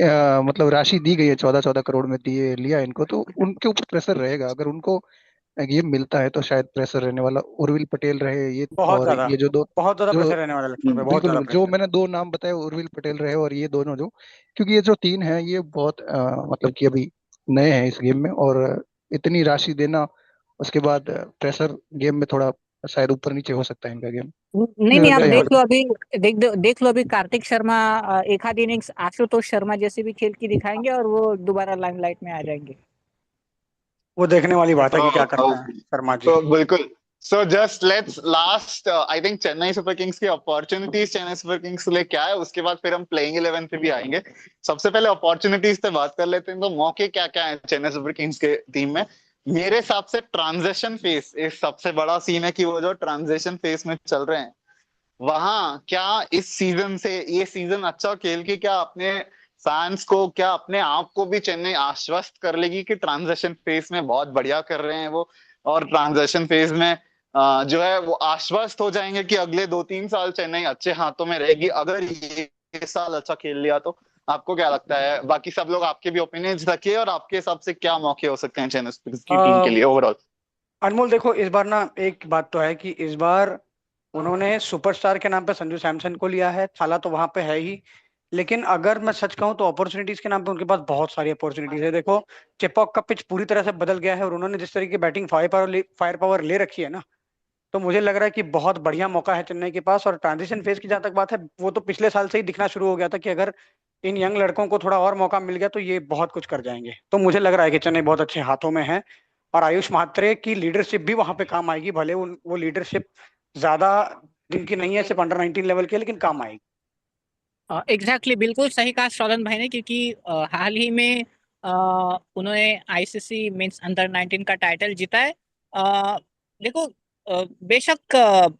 मतलब राशि दी गई है, 14-14 करोड़ में दिए लिया इनको, तो उनके ऊपर प्रेशर रहेगा। अगर उनको ये मिलता है तो शायद प्रेशर रहने वाला, उर्विल पटेल रहे ये, बहुत और ज्यादा, ये जो दो, बहुत ज्यादा जो प्रेशर रहने वाला है लक्ष्मण भाई, बहुत बिल्कुल ज्यादा बिल्कुल जो प्रेशर। मैंने 2 नाम बताए, उर्विल पटेल रहे और ये दोनों, जो क्योंकि ये जो 3 हैं ये बहुत मतलब कि अभी नए हैं इस गेम में, और इतनी राशि देना, उसके बाद प्रेशर गेम में थोड़ा शायद ऊपर नीचे हो सकता है इनका गेम। नहीं नहीं, आप यहाँ देख लो अभी, देख लो अभी कार्तिक शर्मा एक आध इनिंग्स आशुतोष शर्मा जैसे भी खेल के दिखाएंगे और वो दोबारा लाइमलाइट में आ जाएंगे। वो देखने वाली बात है कि क्या तो करते हैं शर्मा जी। तो बिल्कुल। So just let's last I think Chennai super Kings की अपॉर्चुनिटीज चेन्नई सुपर किंग्स के लिए क्या है, उसके बाद फिर हम प्लेइंग 11 पे भी आएंगे। सबसे पहले अपॉर्चुनिटीज पे बात कर लेते हैं, तो मौके क्या क्या है चेन्नई सुपर किंग्स के टीम में? मेरे हिसाब से ट्रांजिशन फेस एक सबसे बड़ा सीन है, कि वो जो ट्रांजिशन फेस में चल रहे हैं वहां क्या इस सीजन से, ये सीजन अच्छा खेल के क्या अपने फैंस को, क्या अपने आप को भी चेन्नई आश्वस्त कर लेगी कि ट्रांजिशन फेज में बहुत बढ़िया कर रहे हैं वो, और ट्रांजिशन फेज में जो है वो आश्वस्त हो जाएंगे कि अगले 2-3 साल चेन्नई अच्छे हाथों में रहेगी अगर ये साल अच्छा खेल लिया तो? आपको क्या लगता है? बाकी सब लोग आपके भी ओपिनियंस रखिए, और आपके हिसाब से क्या मौके हो सकते हैं चेन्नई की टीम के लिए ओवरऑल? अनमोल देखो, इस बार ना एक बात तो है कि इस बार उन्होंने सुपरस्टार के नाम पे संजू सैमसन को लिया है, थाला तो वहां पे है ही। लेकिन अगर मैं सच कहूं तो अपॉर्चुनिटीज के नाम पे उनके पास बहुत सारी अपॉर्चुनिटीज है। देखो, चेपॉक का पिच पूरी तरह से बदल गया है, और उन्होंने जिस तरीके की बैटिंग फायर पावर ले रखी है ना, तो मुझे लग रहा है कि बहुत बढ़िया मौका है चेन्नई के पास। और ट्रांजिशन फेज की जहां तक बात है, वो तो पिछले साल से ही दिखना शुरू हो गया था कि अगर इन यंग लड़कों को थोड़ा और मौका मिल गया तो ये बहुत कुछ कर जाएंगे। तो मुझे लग रहा है कि चेन्नई बहुत अच्छे हाथों में है, और आयुष म्हात्रे की लीडरशिप भी वहां पे काम आएगी। भले वो लीडरशिप ज्यादा दिन की नहीं है, सिर्फ अंडर 19 लेवल की, लेकिन काम आएगी। एग्जैक्टली बिल्कुल सही कहा शौलन भाई ने, क्योंकि हाल ही में उन्होंने आईसीसी मेंस अंडर 19 का टाइटल जीता है। देखो, बेशक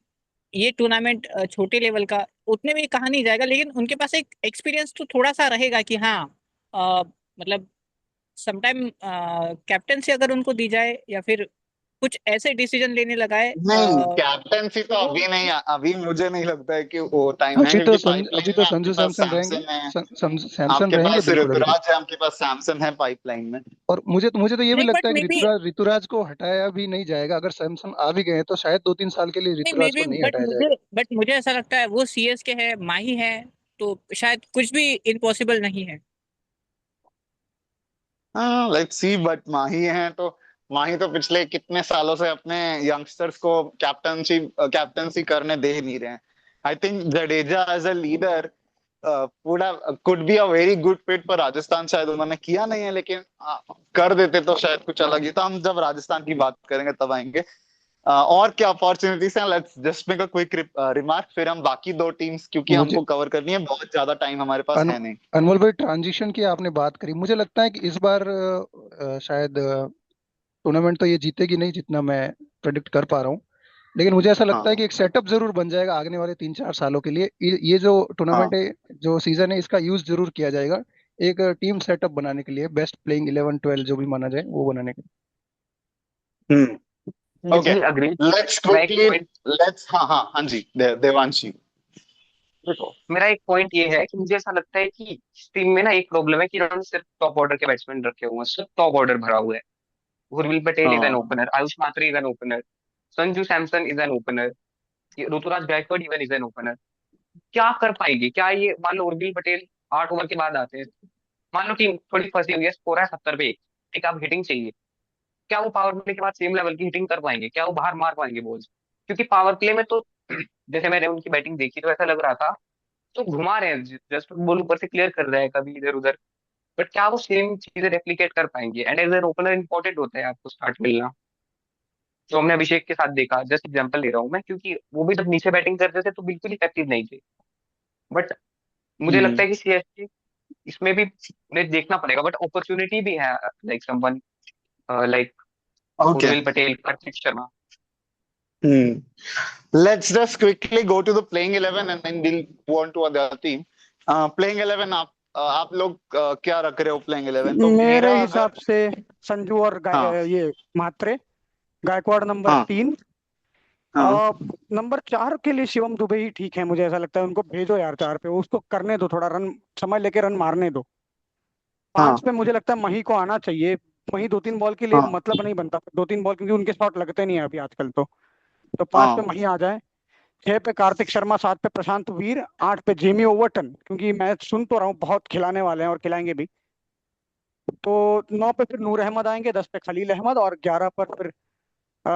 ये टूर्नामेंट छोटे लेवल का उतने में कहा नहीं जाएगा, लेकिन उनके पास एक एक्सपीरियंस तो थोड़ा सा रहेगा कि हाँ, मतलब समटाइम कैप्टन से अगर उनको दी जाए या फिर कुछ ऐसे डिसीजन लेने लगाए नहीं, कैप्टेंसी तो अभी नहीं, अभी मुझे नहीं लगता है कि वो टाइम है, अभी तो क्योंकि अभी पाइपलाइन तो में आपके संजू पास सैमसन रहेंगे। सैमसन है, सैमसन आपके रहेंगे, पास बिल्कुल अभी तो। ऋतुराज है, आपके पास सैमसन है पाइपलाइन में। और मुझे तो ये भी नहीं, लगता बट है कि मे बी ऋतुराज को हटाया भी नहीं जाएगा। अगर सैमसन आ भी गए हैं, तो शायद 2-3 साल के लिए नहीं मे ऋतुराज बी को नहीं बट हटाया मुझे जाएगा। बट मुझे ऐसा लगता है वो सीएस के है, माही है, तो शायद कुछ भी इम्पॉसिबल नहीं है। हाँ, लेट्स सी, बट माही है तो माही तो पिछले कितने सालों से अपने यंगस्टर्स को कैप्टनसी करने दे नहीं रहे हैं। I think Jadeja as a leader पूरा could be a very good fit पर राजस्थान, शायद उन्होंने किया नहीं है, लेकिन कर देते तो शायद कुछ अलग ही। तो हम जब राजस्थान की बात करेंगे तब आएंगे। और क्या अपॉर्चुनिटीज हैं, let's just make a quick remark, फिर हम बाकी दो टीम्स, क्योंकि मुझे हमको कवर करनी है, बहुत ज्यादा टाइम हमारे पास अन, है नहीं। अनमोल भाई, ट्रांजिशन की आपने बात करी। मुझे लगता है कि इस बार शायद टूर्नामेंट तो ये जीतेगी नहीं, जितना मैं प्रेडिक्ट कर पा रहा हूँ। लेकिन मुझे ऐसा लगता है हाँ, कि एक सेटअप जरूर बन जाएगा आने वाले 3-4 सालों के लिए। ये जो टूर्नामेंट हाँ। है, जो सीजन है, इसका यूज जरूर किया जाएगा एक टीम सेटअप बनाने के लिए, बेस्ट प्लेइंग 11-12 जो भी माना जाए वो बनाने के हम्म। ओके, जी अग्री। लेट्स मैं एक क्विकली, पॉइंट लेट्स, हाँ हाँ हाँ जी, देवांशी। देखो, मेरा एक पॉइंट ये है कि मुझे ऐसा लगता है कि इस टीम में ना एक प्रॉब्लम है कि इन्होंने सिर्फ टॉप ऑर्डर के बैट्समैन रखे हुए हैं, सिर्फ टॉप ऑर्डर भरा हुआ है। उर्विल पटेल इज एन हाँ, opener, Ayush Mhatre is an opener, Sanju Samson is an opener, Ruturaj Gaikwad even is an opener. क्या कर पाएंगे? क्या ये मान लो उर्विल पटेल 8 ओवर के बाद आते हैं, मान लो टीम थोड़ी फंसी हुई है, स्कोर है 70 पे, एक आप हिटिंग चाहिए, क्या वो पावर प्ले के बाद सेम लेवल की हिटिंग कर पाएंगे? क्या वो बाहर मार पाएंगे बॉल्स? क्योंकि पावर प्ले में तो जैसे मैंने उनकी बैटिंग देखी तो ऐसा लग रहा था तो घुमा रहे हैं, जस्ट बॉल ऊपर से क्लियर कर रहे हैं कभी इधर उधर, बट क्या वो सेम चीजें रेप्लिकेट कर पाएंगे? And as an opener important होता है आपको स्टार्ट मिलना, जो हमने अभिषेक के साथ देखा, जस्ट एग्जांपल ले रहा हूँ मैं, क्योंकि वो भी जब नीचे बैटिंग करते थे तो बिल्कुल इफेक्टिव नहीं थे। बट मुझे लगता हम्म। है कि सीएसके इसमें भी उन्हें देखना पड़ेगा, बट अपॉर्चुनिटी भी है, like someone like okay. Urvil Patel, Kartik Sharma. Let's just quickly go to the playing 11 and then we'll move on to the other team. Playing 11, आप लोग क्या रख रहे हो प्लेइंग 11? तो मेरे मेरा हिसाब अगर, से संजू और हाँ ये म्हात्रे, गायकवाड़ नंबर हाँ 3, हाँ और नंबर 4 के लिए शिवम दुबे ही ठीक है। मुझे ऐसा लगता है उनको भेजो यार 4 पे, उसको करने दो, थोड़ा रन समय लेके रन मारने दो। 5 हाँ पे मुझे लगता है मही को आना चाहिए। मही 2-3 बॉल के लिए हाँ मतलब नहीं बनता, 2-3 बॉल क्योंकि उनके शॉट लगते नहीं है अभी आजकल तो 5 पे हाँ मही आ जाए। 6 पे कार्तिक शर्मा, 7 पे प्रशांत वीर, 8 पे जेमी ओवर्टन, क्योंकि मैं सुन तो रहा हूँ बहुत खिलाने वाले हैं और खिलाएंगे भी। तो 9 पे फिर नूर अहमद आएंगे, 10 पे खलील अहमद, और 11 पर फिर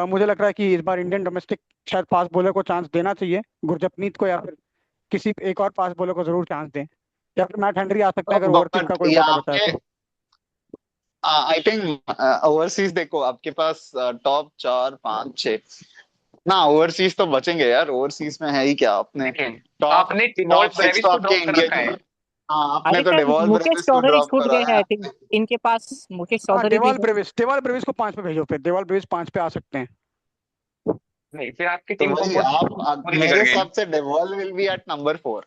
मुझे लग रहा है कि इस बार इंडियन डोमेस्टिक शायद फास्ट बॉलर को चांस देना चाहिए, गुरजपनीत को, या फिर किसी एक और फास्ट बॉलर को जरूर चांस दें, या फिर मैट हेनरी आ सकता है अगर ओवरसीज का बट कोई मौका यहाँ बचा है पे तो। आई थिंक ओवरसीज, देखो आपके पास टॉप 4 5 6 ना, ओवरसीज तो बचेंगे यार, ओवरसीज में है ही क्या अपने। सेकेंड, टॉप आपने टॉप टिमोर 6 तो ब्रेविस को आपके ड्रॉप कर रखा इंडियन ही है। है। हाँ, आपने अरे तो शायद डेवॉल मुकेश ब्रेविस को चौधरी ड्रॉप छूट करा गए हैं, है। आई थिंक इनके पास मुकेश हाँ, चौधरी भी देवाल है। ब्रेविस, देवाल ब्रेविस को 5 पे भेजो, फिर देवाल ब्रेविस 5 पे आ सकते हैं। नहीं, फिर आपकी तो टीम वही कॉम्पोजिशन आप पूरी मेरे बिगड़ गई। हिसाब से Dewald will be at number 4।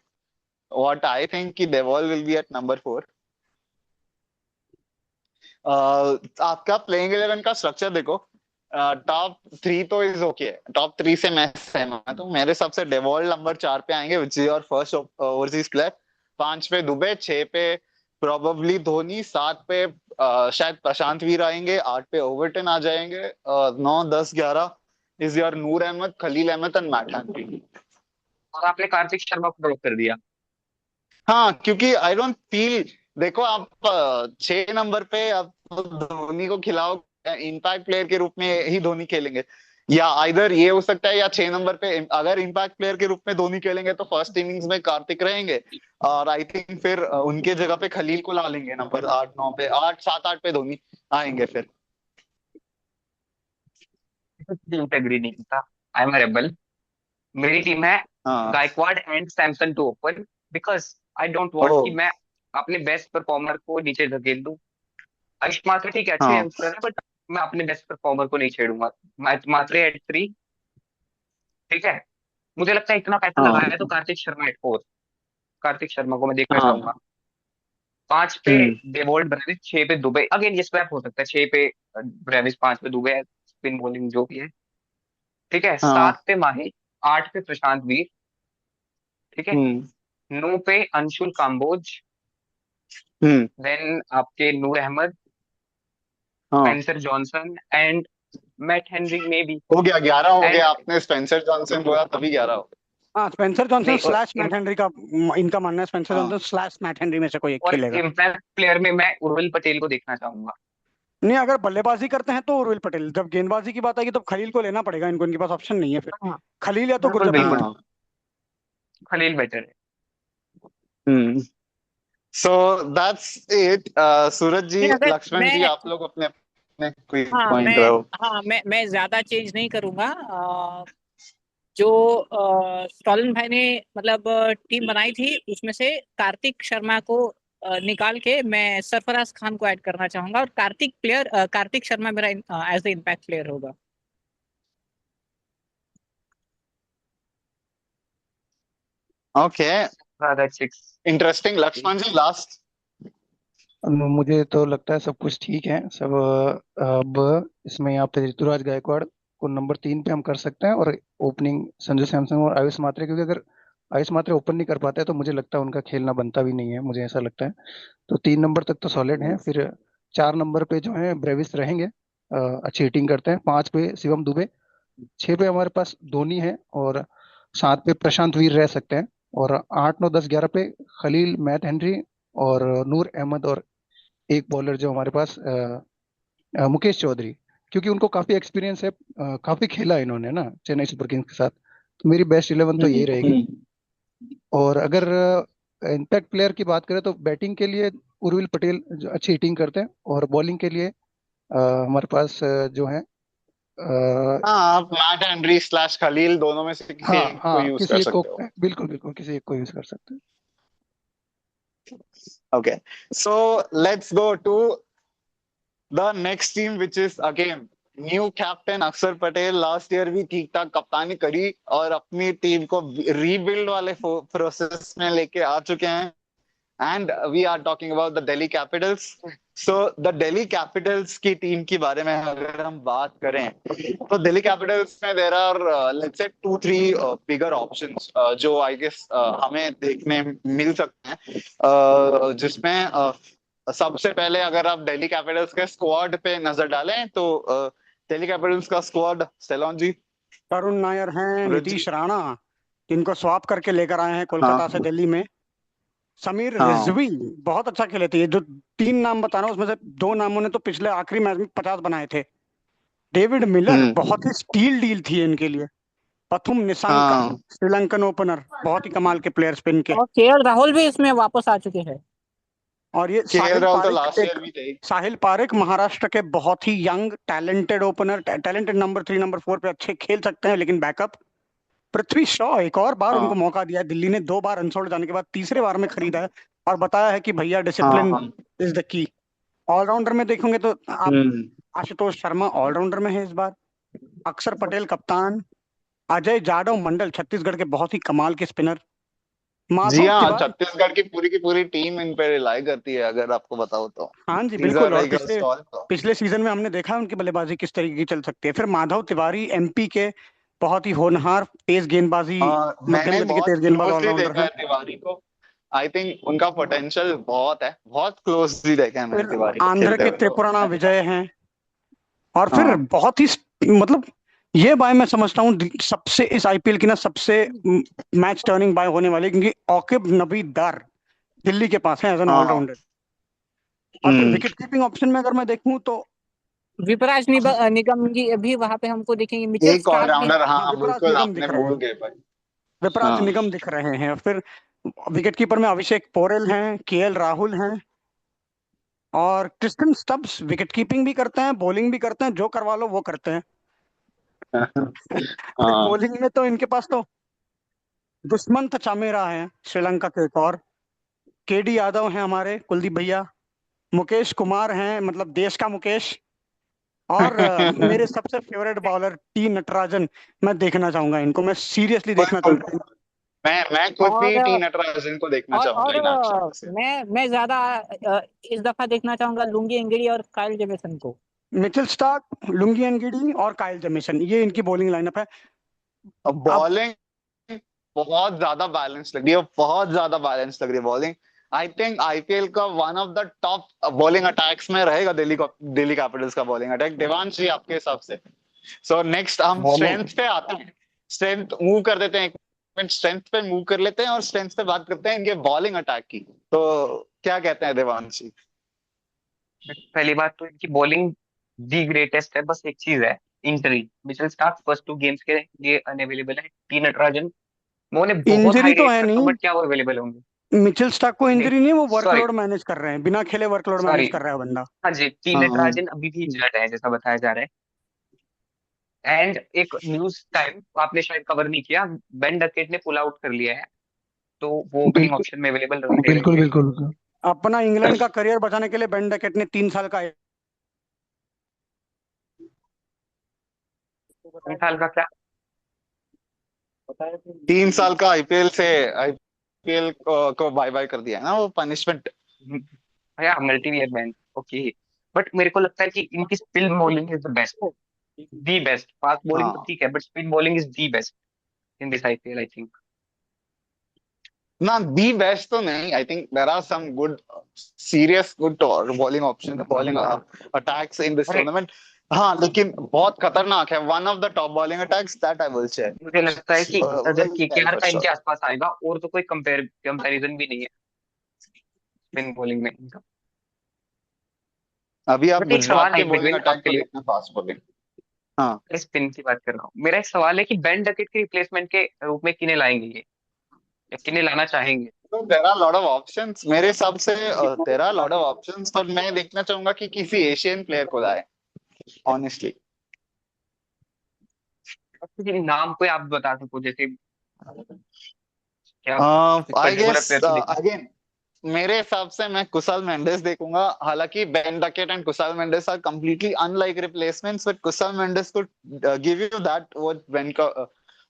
What I think कि Dewald will be at number 4। आपका प्लेइंग 11 का स्ट्रक्चर देखो, टॉप 3 तो इज ओके, टॉप 3 से मैं सहमत हूँ। मेरे हिसाब से डेवॉल नंबर 4 पे आएंगे, which is your first overseas player. 5 पे दुबे, 6 पे प्रोबेबली धोनी, 7 पे शायद प्रशांत वीर आएंगे, 8 पे ओवर्टन आ जाएंगे, 9 10 11 is your Noor Ahmad, Khaleel Ahmed and Matt Henry. और आपने कार्तिक शर्मा को ड्रॉप कर दिया। हाँ, क्योंकि आई डोंट फील, देखो आप 6 नंबर पे आप धोनी को खिलाओ, इम्पैक्ट प्लेयर के रूप में ही धोनी खेलेंगे। या आइदर ये हो सकता है, या 6 नंबर पे अगर इम्पैक्ट प्लेयर के रूप में धोनी खेलेंगे तो फर्स्ट इनिंग्स में कार्तिक रहेंगे, और आई थिंक फिर उनके जगह पे खलील को ला लेंगे नंबर 8 9 पे, 8 7 8 पे धोनी आएंगे फिर। एग्री नहीं करता। I am rebel. मेरी टीम है हाँ। Gaikwad and Samson to open, because I don't oh. Want कि मैं अपने बेस्ट परफॉर्मर को नीचे धकेल दूं। आयुष मात्रे ठीक है, अच्छे हाँ। यंगस्टर है, बट मैं अपने बेस्ट परफॉर्मर को नहीं छेड़ूंगा। मात्रे एट 3, ठीक है। मुझे लगता है इतना पैसा हाँ। लगाया तो कार्तिक शर्मा एट 4, कार्तिक शर्मा को मैं देखना हाँ। चाहूंगा। 5 पे हम्म। डेवोल्ट ब्रेविस, 6 पे दुबे, अगेन ये स्वैप हो सकता है, 6 पे ब्रेविस, 5 पे दुबे, स्पिन बॉलिंग जो भी है, ठीक है। हाँ। 7 पे माही, 8 पे प्रशांत वीर, ठीक है। हम्म। 9 पे अंशुल काम्बोज, हम्म। देन आपके नूर अहमद, हाँ। Spencer Johnson and Matt Henry may be. हो गया 11 हो एंड गया, आपने स्पेंसर जॉनसन बोला तभी 11 हो हाँ, स्पेंसर जॉनसन नहीं, स्लैश मैट हेनरी का इनका मानना है, स्पेंसर गया। जॉनसन स्लैश मैट हेनरी में से कोई एक और खेलेगा। इम्पैक्ट प्लेयर में मैं उर्विल पटेल को देखना चाहूंगा। नहीं, अगर बल्लेबाजी करते हैं तो उर्विल पटेल, जब गेंदबाजी की बात आएगी तो खलील को लेना पड़ेगा इनको, इनके पास ऑप्शन नहीं है फिर। हाँ, खलील या तो बिल्कुल गुरजंत बिल्कुल, पटेल। हाँ। खलील बेटर है। हम्म। So that's it. सूरज जी, नहीं, अगर लक्ष्मण जी, मैं आप लोग अपने अपने क्विक हाँ पॉइंट मैं रहो। हाँ मैं ज्यादा चेंज नहीं करूंगा। जो स्टॉलन भाई ने मतलब टीम बनाई थी उसमें से कार्तिक शर्मा को निकाल के मैं सरफराज खान को ऐड करना चाहूंगा, और कार्तिक शर्मा मेरा एज द इम्पैक्ट प्लेयर होगा। Okay. Radha six. Interesting. Laxman ji, last. मुझे तो लगता है सब कुछ ठीक है सब। अब इसमें यहाँ पे ऋतुराज गायकवाड़ को नंबर 3 पे हम कर सकते हैं, और ओपनिंग संजू सैमसन और आयुष मात्रे, क्योंकि अगर आयुष मात्रे ओपन नहीं कर पाते हैं तो मुझे लगता है उनका खेलना बनता भी नहीं है, मुझे ऐसा लगता है। तो 3 नंबर तक तो सॉलिड है। फिर 4 नंबर पे जो है ब्रेविस रहेंगे, अच्छी हिटिंग करते हैं। 5 पे शिवम दुबे, 6 पे हमारे पास धोनी है, और 7 पे प्रशांत वीर रह सकते हैं, और 8 9 10 11 पे खलील, मैट हेनरी और नूर अहमद, और एक बॉलर जो हमारे पास मुकेश चौधरी, क्योंकि उनको काफी एक्सपीरियंस है, काफी खेला है इन्होंने ना चेन्नई सुपर किंग्स के साथ। तो मेरी बेस्ट 11 तो यही रहेगी। और अगर इम्पैक्ट प्लेयर की बात करें तो बैटिंग के लिए उर्विल पटेल जो अच्छी हिटिंग करते हैं, और बॉलिंग के लिए हमारे पास जो है हाँ, आप मैट हेनरी स्लैश खलील दोनों में से किसी हाँ एक को हाँ, यूज किसी कर एक को, सकते हो। बिल्कुल बिल्कुल किसी एक को यूज कर सकते हैं। Okay, so let's go to the next team which is again new captain Axar Patel. Last year भी ठीक ठाक कप्तानी करी और अपनी टीम को रीबिल्ड वाले प्रोसेस में लेके आ चुके हैं। And we are talking about the Delhi Capitals. So the Delhi Capitals की टीम के बारे में अगर हम बात करें तो दिल्ली कैपिटल्स में there are let's say 2 3 bigger options जो आई गेस हमें देखने मिल सकते हैं, जिसमें सबसे पहले अगर आप दिल्ली कैपिटल्स के स्क्वाड पे नजर डालें तो दिल्ली कैपिटल्स का स्क्वाड, सेलोन जी, करुण नायर हैं, सूरज जी। नीतीश राणा, जिनको स्वैप करके लेकर आए हैं कोलकाता से हाँ। दिल्ली में। समीर हाँ। रिजवी बहुत अच्छा खेले थे। ये जो 3 नाम बता रहा हूँ उसमें से 2 नामों ने तो पिछले आखिरी मैच में 50 बनाए थे। डेविड मिलर, हम्म। बहुत ही स्टील डील थी इनके लिए। पथुम निसांका, हाँ। श्रीलंकन ओपनर, बहुत ही कमाल के प्लेयर स्पिन के। और केएल राहुल भी इसमें वापस आ चुके हैं। और ये केएल साहिल राहुल तो पारिक, लास्ट ईयर एक भी थे। साहिल पारिक महाराष्ट्र के बहुत ही young talented opener, talented number 3 number 4 पे अच्छे खेल सकते हैं, लेकिन बैकअप। पृथ्वी शॉ, एक और बार उनको हाँ। मौका दिया है दिल्ली ने, 2 बार अनसोल्ड जाने के बाद तीसरे बार में खरीदा है, और बताया है कि भैया हाँ। डिसिप्लिन हाँ। Is the key. ऑलराउंडर में देखोगे तो आप हम्म। आशुतोष शर्मा ऑलराउंडर में है इस बार, अक्षर पटेल कप्तान, अजय जादव मंडल छत्तीसगढ़ के बहुत ही कमाल के स्पिनर, जी माधव हाँ, तिवारी। छत्तीसगढ़ की पूरी टीम इन पे रिलाई करती है, अगर आपको बताओ तो। हाँ जी दीज आर बिल्कुल, और लाइक पिछले स्टॉल तो। पिछले सीजन में हमने देखा है उनकी बल्लेबाजी किस तरीके की चल सकती है। फिर माधव तिवारी एमपी के बहुत ही होनहार तेज गेंदबाजी, मध्यम मैंने गति के बहुत तेज गेंदबाज क्लोजली ऑलराउंडर देखा हैं। है तिवारी को। आई थिंक उनका पोटेंशियल बहुत है, बहुत क्लोजली देखा है मैंने फिर तिवारी को आंध्र खेलते के हुए तो। त्रिपुराना विजय हैं। और फिर हाँ। बहुत ही मतलब ये बाय मैं समझता हूँ सबसे इस आईपीएल की ना सबसे मैच टर्निंग बाय होने वाली, क्योंकि औकिब नबी डार दिल्ली के पास है एज एन हाँ। ऑलराउंडर। और फिर हम्म। विकेट कीपिंग ऑप्शन में अगर मैं देखूं तो विपराज निगम जी भी वहां पे हमको दिखेंगे, मिचेल एक स्टार्क भी। ऑलराउंडर, हाँ, हाँ विपराज बिल्कुल निगम आपने दिख रहे हैं। भूल गए भाई। विपराज हाँ निगम दिख रहे हैं। फिर विकेट कीपर में अभिषेक पोरेल हैं, केएल राहुल हैं, और क्रिस्टन स्टब्स विकेट कीपिंग भी करते हैं, बॉलिंग भी करते हैं, जो करवा लो वो करते हैं। हाँ। बॉलिंग में तो इनके पास तो दुष्मंत चामेरा है, श्रीलंका के एक और। केडी यादव हैं हमारे कुलदीप भैया। मुकेश कुमार हैं, मतलब देश का मुकेश। और मेरे सबसे फेवरेट बॉलर टी नटराजन। मैं देखना चाहूंगा इनको, मैं सीरियसली देखना बिल्कुल, चाहूंगा। मैं खुद भी टी और नटराजन को देखना और चाहूंगा इन एक्शन से। मैं ज्यादा इस दफा देखना चाहूंगा लुंगी एंगड़ी और काइल जेमिसन को। मिचेल स्टार्क, लुंगी एनगिडी और काइल जेमिसन, ये इनकी बॉलिंग लाइनअप है। अब बॉलिंग बहुत ज्यादा बैलेंस लग रही है, बहुत ज्यादा बैलेंस लग रही है बॉलिंग। आई थिंक आईपीएल का one of the top bowling attacks में रहेगा दिल्ली कैपिटल्स का बॉलिंग अटैक। देवांश जी आपके हिसाब से? सो नेक्स्ट हम बॉलिंग स्ट्रेंथ पे आते हैं। स्ट्रेंथ मूव कर देते हैं, एक मिनट स्ट्रेंथ पे मूव कर लेते हैं और स्ट्रेंथ पे बात करते हैं इनके बॉलिंग अटैक की। तो क्या कहते हैं देवांश जी? पहली बात तो इनकी बॉलिंग दी ग्रेटेस्ट है, बस एक चीज है, injury. Mitchell Starc first 2 games के लिए अनअवेलेबल है। टी नटराजन, मैं उन्हें बहुत इंजरी हाई तो रेट है करता हूँ, नहीं, बट क्या वो अवेलेबल होंगे? मिचेल स्टार्क को नहीं, इंजरी नहीं है, वो सॉरी वर्कलोड मैनेज कर रहे हैं, बिना खेले वर्कलोड मैनेज सॉरी, कर रहा है बंदा। हाँ जी, टी हाँ। नटराजन अभी भी इंजर्ड है जैसा बताया जा रहा है। एंड एक न्यूज टाइम आपने शायद कवर नहीं किया, बेन डकेट ने पुल आउट कर लिया है, तो वो ओपनिंग बिल्कुल ऑप्शन में अवेलेबल नहीं बिल्कुल रहेंगे। बिल्कुल। अपना इंग्लैंड का करियर बचाने के लिए बेन डकेट ने 3 साल का 3 साल का क्या? 3 साल का आईपीएल से, आईपीएल को बाय बाय कर दिया है ना वो पनिशमेंट। या multi year ban, okay. But मेरे को लगता है कि इनकी spin bowling is the best, the best. Fast bowling तो हाँ ठीक है, but spin bowling is the best in this IPL, I think. ना, दी बेस्ट तो नहीं। I think there are some good, serious good bowling option, bowling attacks in this अरे, tournament. हाँ लेकिन बहुत खतरनाक है, one of the top bowling attacks that I will say, मुझे लगता है कि अगर विल टेल केकेआर फॉर का इनके श्योर। आसपास आएगा, और तो कोई कंपैरिजन भी नहीं है स्पिन बॉलिंग में इनका। अभी आप बट एक गुजरात सवाल है के इन बॉलिंग बिटवीन अटैक आपके को लिए, देखना, फास्ट बॉलिंग। हाँ। स्पिन की बात कर रहा हूँ। मेरा एक सवाल है कि बेन डकेट के रिप्लेसमेंट के रूप में किन्हें लाएंगे ये, या किन्हें लाना चाहेंगे? तो there are lot of options मेरे हिसाब से, there are lot of options, पर मैं देखना चाहूंगा कि किसी एशियन प्लेयर को लाए, ऑनेस्टली। किसी नाम कोई आप बता सको, जैसे क्या एक आई पर्टिकुलर गेस प्लेयर को देखना? अगेन मेरे हिसाब से मैं कुशाल मेंडिस देखूंगा। हालांकि Ben Duckett and Kusal Mendis are completely unlike replacements, but Kusal Mendis could give you that what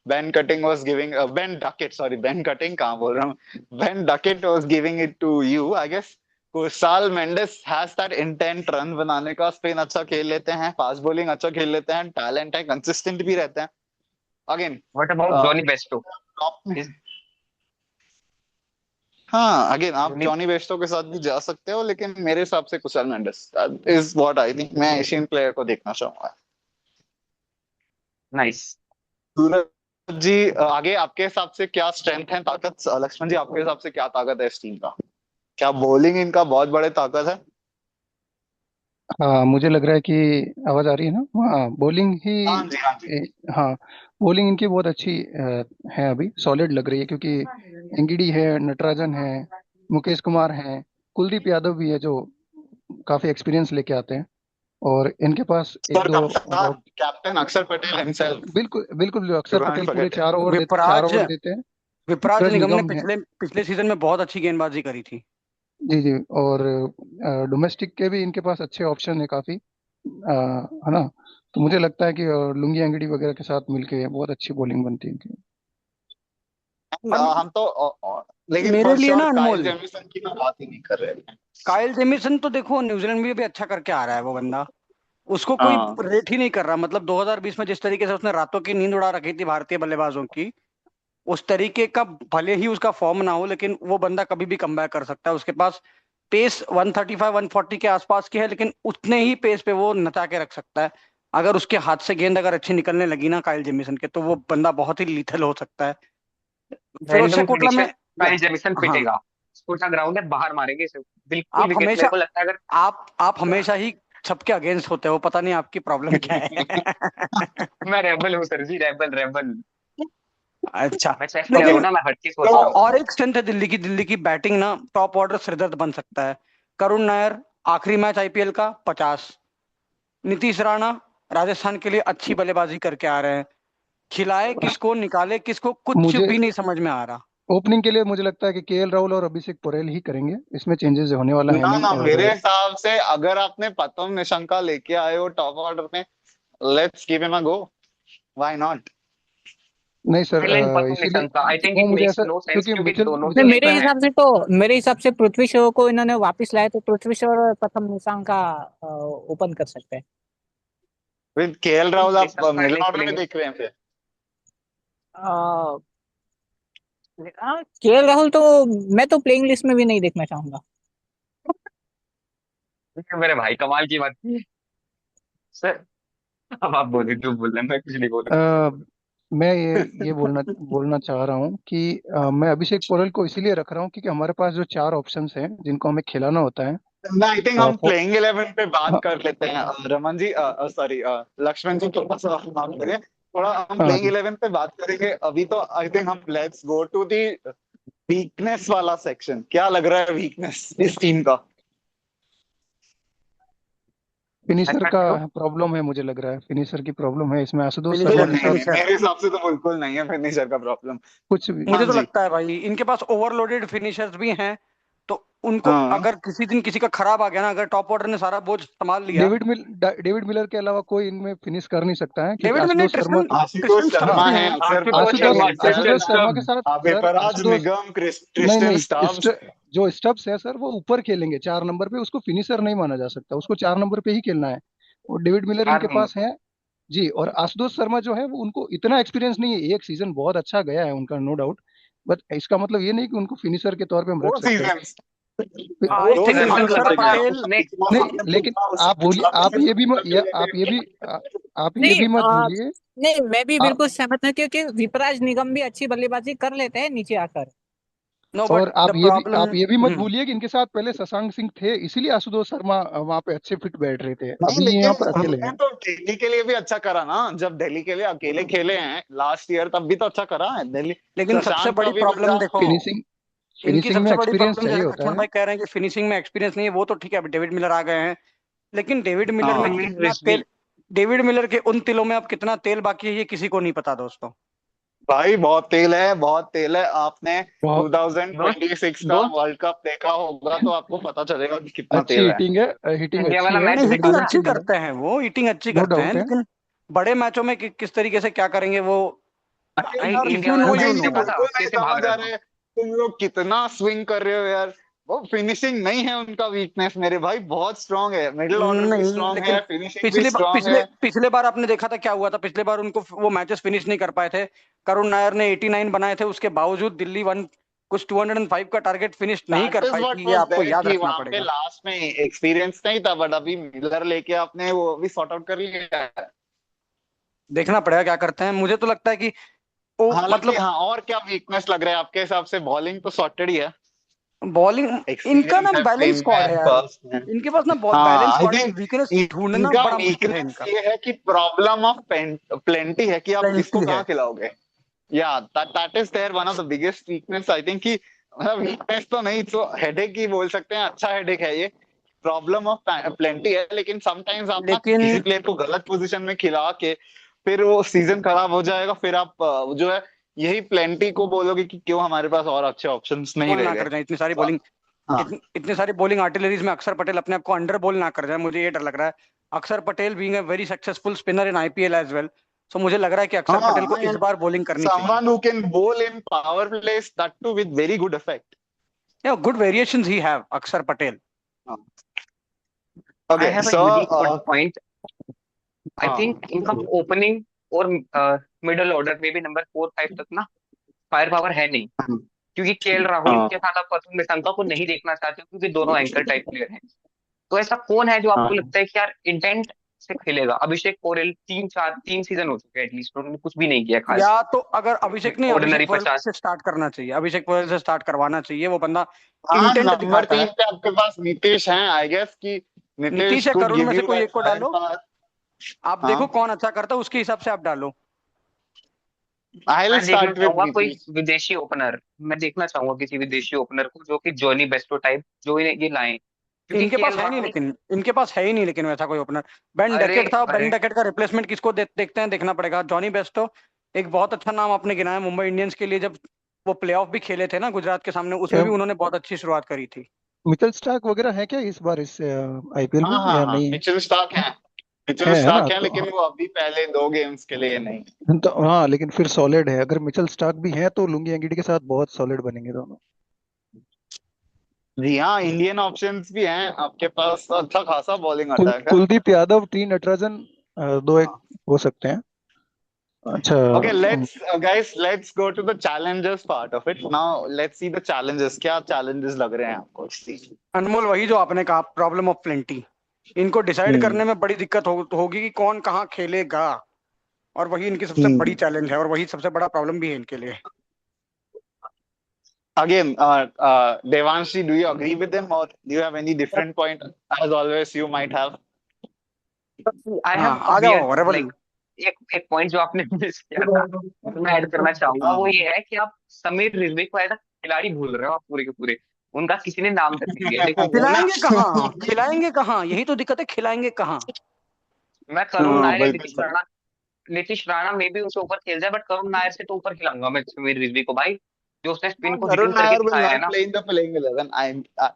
Ben Cutting was giving, Ben Duckett, sorry Ben Cutting कहाँ बोल रहा हूँ, Ben Duckett was giving it to you I guess. Kusal Mendis has that intent run बनाने का, spin अच्छा खेल लेते हैं, फास्ट बॉलिंग अच्छा खेल लेते हैं, टैलेंट है, कंसिस्टेंट भी रहते हैं। Again what about Jonny Bairstow? Top में। इज हाँ अगेन आप जॉनी जॉनी बेस्टो के साथ भी जा सकते हो, लेकिन मेरे हिसाब से Kushal Mendis is what I think, मैं एशियन प्लेयर को देखना चाहूंगा। नाइस। सूरज जी आगे आपके हिसाब से क्या स्ट्रेंथ है, ताकत? लक्ष्मण जी आपके हिसाब से क्या ताकत है इस टीम का? क्या बॉलिंग इनका बहुत बड़े ताकत है? हाँ, मुझे लग रहा है कि आवाज आ रही है ना। हाँ, बॉलिंग ही हाँ जी, हाँ जी। हाँ, बॉलिंग इनकी बहुत अच्छी है, अभी सॉलिड लग रही है, क्योंकि एंगिडी है, नटराजन है, मुकेश कुमार है, कुलदीप यादव भी है, जो काफी एक्सपीरियंस लेके आते हैं। और इनके पास एक सर दो कप्तान कैप्टन अक्षर पटेल हिमसेल्फ, बिल्कुल बिल्कुल, जो अक्षर डोंट पटेल पूरे फॉरगेट। 4 ओवर चार विपराज ओवर देते हैं। विपराज विपराज निगम ने निगम है। पिछले पिछले सीजन में बहुत अच्छी गेंदबाजी करी थी। जी जी। और डोमेस्टिक के भी इनके पास अच्छे ऑप्शन है काफी, है ना। तो मुझे लगता है कि लुंगी एंगड़ी वगैरह के साथ मिलके बहुत अच्छी बॉलिंग बनती है इनकी। और हम तो लेकिन मेरे फॉर लिए श्योर ना काइल अनमोल, जेमिसन की तो बात ही नहीं कर रहे हैं। काइल जेमिसन तो देखो न्यूजीलैंड में भी अच्छा करके आ रहा है वो बंदा, उसको कोई हाँ। रेट ही नहीं कर रहा। मतलब 2020 में जिस तरीके से उसने रातों की नींद उड़ा रखी थी भारतीय बल्लेबाजों की, उस तरीके का भले ही उसका फॉर्म ना हो, लेकिन वो बंदा कभी भी कमबैक कर सकता है। उसके पास पेस 135 140 के आसपास की है, लेकिन उतने ही पेस पे वो नचा के रख सकता है। अगर उसके हाथ से गेंद अगर अच्छी निकलने लगी ना काइल जेमिसन के, तो वो बंदा बहुत ही लीथल हो सकता है। फिरोज रैंडम कोटला में प्रेडिक्शन, काइल जेमिसन हाँ, पिटेगा, छोटा ग्राउंड है, बाहर मारेंगे इसे, बिल्कुल आप विकेट। मेरे हमेशा को लगता है अगर आप हमेशा ही सबके अगेंस्ट होते हो, पता नहीं आपकी प्रॉब्लम क्या है। मैं रेबल हूँ सर जी, रेबल रेबल। अच्छा, मैं चेस प्लेयर लेकिन हूँ ना, मैं हर चीज सोचता हूँ। और एक स्ट्रेंथ है दिल्ली की। दिल्ली की बैटिंग ना टॉप ऑर्डर सिरदर्द बन सकता है। करुण नायर आखिरी मैच आईपीएल का 50, नीतीश राणा राजस्थान के लिए अच्छी बल्लेबाजी करके आ रहे हैं, खिलाए किसको निकाले किसको कुछ मुझे भी नहीं समझ में आ रहा। ओपनिंग के लिए मुझे लगता है कि केएल राहुल और अभिषेक पोरेल ही करेंगे, इसमें चेंजेस होने वाला है ना नहीं। ना, और मेरे हिसाब से अगर आपने प्रथम निशंका लेके आए हो टॉप ऑर्डर में, let's give him a go, why not. नहीं सर, साइलेंट प्रथम इसीलिए निशंका, आई थिंक वो इट मुझे मेक्स ऐसा, नो सेंस, क्योंकि क्योंकि मिचेल दोनों नहीं, मिचेल चीजें मेरे हैं। हिसाब से तो मेरे हिसाब से पृथ्वी शॉ को इन्होंने वापस लाया तो पृथ्वी शॉ और प्रथम निशांक का ओपन कर सकते हैं। विद केएल राहुल आप निशंका मिडिल नहीं ऑर्डर में खेलेंगे। देख रहे हैं फिर? केएल राहुल तो मैं तो प्लेइंग लिस्ट में भी नहीं देखना चाहूंगा। मेरे भाई कमाल की बात की सर। अब आप बोले, जो बोल रहे हैं, मैं कुछ नहीं बोलूंगा। अ, मैं ये बोलना बोलना चाह रहा हूँ कि मैं अभिषेक पोरेल को इसीलिए रख रहा हूँ क्योंकि हमारे पास जो चार ऑप्शंस हैं जिनको हमें खिलाना होता है। ना, आई थिंक हम फो- प्लेइंग 11 पे बात हाँ कर लेते हैं। रमन जी, सॉरी, लक्ष्मण जी, थोड़ा सा माफ करिए, थोड़ा हम हाँ प्लेइंग जी। 11 पे बात करेंगे। अभी तो आई थिंक हम let's go to the weakness वाला सेक्शन। क्या लग रहा है वीकनेस इस टीम का? मैं फिनिशर स्टार्ट का करूं? प्रॉब्लम है, मुझे लग रहा है फिनिशर की प्रॉब्लम है इसमें, आशुतोष नहीं शर्मा फिनिशर के नहीं साथ नहीं, फिनिशर मेरे हिसाब से तो बिल्कुल नहीं है फिनिशर का प्रॉब्लम। कुछ भी। मुझे हाँ तो जी। लगता है भाई इनके पास ओवरलोडेड फिनिशर्स भी हैं, तो उनको हाँ, अगर किसी दिन किसी का खराब आ गया ना, अगर टॉप ऑर्डर ने सारा बोझ संभाल लिया। डेविड मिलर के अलावा कोई इनमें फिनिश कर नहीं सकता है क्योंकि David Miller, Ashutosh Sharma. Tristan Ashutosh Tristan Stubbs Sharma भी है, हैं। अक्षर आशुतोष पटेल आशुतोष शर्मा, हिमसेल्फ, क्रिस्टियन आशुतोष शर्मा के स्टब्स। साथ सर, अभिपराज आशुतोष। निगम, नहीं ट्रिस्टन नहीं, स्टाव्स। जो स्टब्स है सर वो ऊपर खेलेंगे 4 नंबर पे, उसको फिनिशर नहीं माना जा सकता, उसको 4 नंबर पे ही खेलना है। और डेविड मिलर चार इनके नंबर। पास है जी। और आशुतोष शर्मा जो है वो, उनको इतना एक्सपीरियंस नहीं है, एक सीजन बहुत अच्छा गया है उनका नो डाउट, बट इसका मतलब ये नहीं कि उनको फिनिशर के तौर पे हम दो रख सकते हैं। सीजन, फिर- दो आई दो थिंक सीजन सीजन से अक्षर लगातार। बढ़िया पटेल। नहीं लेकिन आप बोलिए, आप ये नहीं भी मत भूलिए। नहीं, मैं भी आप बिल्कुल सहमत हूँ क्योंकि विपराज निगम भी अच्छी बल्लेबाजी कर लेते हैं नीचे आकर। नो बट और द प्रॉब्लम। आप ये भी मत भूलिए कि इनके साथ पहले शशांक सिंह थे, इसीलिए आशुतोष शर्मा वहां पे अच्छे फिट बैठ रहे थे, नहीं, अभी ये लेकिन यहाँ पर अकेले हमने हैं। तो दिल्ली के लिए भी अच्छा करा ना, जब दिल्ली के लिए अकेले खेले हैं लास्ट ईयर, तब भी तो अच्छा करा है दिल्ली। लेकिन सबसे शशांक का बड़ी भी प्रॉब्लम पंजाब। देखो, फिनिशिंग इनकी फिनिशिंग में सबसे बड़ी एक्सपीरियंस प्रॉब्लम चाहिए जैसे होता लक्ष्मण है। भाई कह रहे हैं कि फिनिशिंग में एक्सपीरियंस नहीं है, वो तो ठीक है, अभी डेविड मिलर आ गए हैं। लेकिन हाँ डेविड मिलर के उन तिलों में अब कितना तेल बाकी है ये किसी को नहीं पता दोस्तों। भाई, बहुत तेल है, बहुत तेल है। आपने बहुत 2026 का दोस्त, वर्ल्ड कप देखा होगा तो आपको पता चलेगा कि कितना अच्छी तेल है। हिटिंग है, हिटिंग इंडिया अच्छी वाला है, मैच नहीं, डेविड हिटिंग देखा मिलर था। अच्छी की नहीं है, करते हैं वो, हिटिंग अच्छी नो करते हैं, डाउट है। लेकिन बड़े मैचों में किस तरीके से क्या करेंगे वो। अरे भाई यार, इफ इंडिया यू वाला नो मुझे यू मैच ये नो। देखा था, बिल्कुल नहीं कैसे भाग समझ रहा आ था। रहा है, तुम लोग कितना स्विंग कर रहे हो यार। वो फिनिशिंग नहीं है उनका वीकनेस मेरे भाई, बहुत स्ट्रांग है, मिडिल ऑर्डर भी नहीं, स्ट्रांग लेकिन है, फिनिशिंग भी स्ट्रांग पिछले है। पिछले बार आपने देखा था क्या हुआ था, पिछले बार उनको वो मैचेस फिनिश नहीं कर पाए थे। करुण नायर ने 89 बनाए थे, उसके बावजूद दिल्ली वन कुछ 205 का टारगेट फिनिश नहीं कर दैट इज पाई व्हाट थी, ये वाज आपको देयर याद कि रखना वहां पे पड़ेगा। लास्ट में एक्सपीरियंस नहीं था, बट अभी मिलर लेके आपने वो भी सॉर्ट आउट कर लिया है। देखना पड़ेगा क्या करते हैं, मुझे तो लगता है कि वो हालांकि मतलब हाँ, और क्या वीकनेस लग रहा है आपके हिसाब से? बॉलिंग तो सॉर्टेड ही है, बॉलिंग। इनका ना एक्सपीरियंस है, बैलेंस स्पिन स्क्वाड है, है यार, बर्स्ट है। इनके पास ना हाँ, बैलेंस आई स्क्वाड है, थिंक वीकनेस ढूंढना इनका बड़ा मुश्किल है वीकनेस इनका। ये है कि प्रॉब्लम ऑफ प्लेंटी है, कि आप किसको प्लेंटी है। कहाँ खिलाओगे। या that is there one of the biggest weakness I think, कि मतलब वीकनेस तो नहीं तो हेडेक ही बोल सकते हैं, अच्छा हेडेक है ये। प्रॉब्लम ऑफ प्लेंटी है, लेकिन समटाइम्स आप ना लेकिन किसी प्लेयर को गलत पोजीशन में खिला के फिर वो सीजन खराब हो जाएगा, फिर आप जो है यही प्लेंटी को बोलोगे कि क्यों हमारे पास और अच्छे ऑप्शंस नहीं बॉल रह ना गए। कर जाए इतनी सारी तो बॉलिंग, हाँ इतने सारे बॉलिंग आर्टिलरीज में अक्षर पटेल अपने आप को अंडर बॉल ना कर जाए, मुझे ये डर लग रहा है। Axar Patel being a very successful spinner in IPL as well, so मुझे लग रहा है कि अक्षर पटेल को हाँ, इस and बार बॉलिंग करनी चाहिए। someone who can bowl in power plays, that too with very good effect. या गुड वेरिएशंस ही have Axar Patel. I Okay, have a so unique point. I हाँ थिंक इनका ओपनिंग और मिडिल ऑर्डर में भी number 4 5 तक ना फायर पावर है नहीं, क्योंकि केएल राहुल हाँ के साथ आप प्रथम निशंका को नहीं देखना चाहते हो, क्योंकि दोनों एंकर टाइप प्लेयर हैं। तो ऐसा कौन है जो आपको हाँ लगता है कि यार इंटेंट से खेलेगा? अभिषेक पोरेल 3 सीजन हो चुके हैं एटलीस्ट, उन्होंने कुछ भी नहीं किया या खास। तो अगर अभिषेक नहीं, अभिषेक ऑर्डिनरी पोरेल 50। से स्टार्ट करना चाहिए, अभिषेक पोरेल से स्टार्ट करवाना चाहिए, वो बंदा हाँ, इंटेंट नंबर दिखाता 3 है। पे आपके पास नीतीश हैं, आई गेस कि नीतीश या could करुण give में से you कोई that एक को firing डालो, power. आप देखो हाँ, कौन अच्छा करता है, उसके हिसाब से आप डालो। I'll मैं देखना start with चाहूंगा कोई Nitish. विदेशी ओपनर, मैं देखना चाहूंगा किसी विदेशी ओपनर को जो कि जॉनी बेस्टो टाइप जो ये लाए, क्योंकि इनके पास केएल है नहीं, राहुल। लेकिन इनके पास है ही नहीं, लेकिन वैसा कोई ओपनर। बेन अरे डेकेट था, बेन अरे डेकेट का रिप्लेसमेंट किसको देखते हैं, देखना पड़ेगा। जॉनी बेस्टो एक बहुत अच्छा नाम आपने गिनाया मुंबई इंडियंस के लिए, जब वो प्लेऑफ भी खेले थे ना गुजरात के सामने, उसमें क्या भी उन्होंने बहुत अच्छी शुरुआत करी थी। मिचेल स्टार्क वगैरह है क्या इस बार इस आईपीएल में हाँ हाँ या हाँ, नहीं? मिचेल स्टार्क है। मिचेल है ना? स्टार्क है, लेकिन वो अभी पहले 2 गेम्स के लिए नहीं। तो हाँ, लेकिन फिर सॉलिड है। अगर मिचेल स्टार्क भी है तो लुंगी एंगिडी के साथ बहुत सॉलिड बनेंगे दोनों। जी हाँ, इंडियन ऑप्शंस भी हैं आपके पास, अच्छा खासा बॉलिंग अटैक है। कुलदीप यादव, टी नटराजन, दो एक हो सकते हैं। अच्छा। Okay, let's go to the challenges part of it. Now let's see the challenges. क्या challenges लग रहे हैं आपको इस चीज में? अनमोल, वही जो आपने कहा, प्रॉब्लम ऑफ प्लेंटी। इनको डिसाइड हम्म करने में बड़ी दिक्कत होगी कि कौन कहाँ खेलेगा, और वही इनकी सबसे बड़ी हम्म चैलेंज है, और वही सबसे बड़ा प्रॉब्लम भी है इनके लिए। Again, Devanshi, do you agree with them or do you have any different point? As always, you might have. आई हाँ, हैव अ आ वियर्ड जाओ रेवल। लाइक, एक एक पॉइंट जो आपने मिस किया था, जो मैं ऐड करना चाहूंगा, वो ये है कि आप समीर रिजवी को एज अ खिलाड़ी भूल रहे हो, आप पूरे के पूरे। उनका किसी ने नाम तक नहीं लिया, देखो वो ना। खिलाएंगे कहाँ, खिलाएंगे कहाँ, यही तो दिक्कत है, खिलाएंगे कहाँ। मैं करुण हाँ, नायर या बिल्कुल सही। नीतीश राणा में भी उनसे ऊपर खेल जाए, बट करुण नायर से तो ऊपर खिलाऊंगा मैं समीर रिजवी को भाई, जो उसने स्पिन को Karun हिटिंग करके Nair will दिखाया है not ना। play in the playing 11.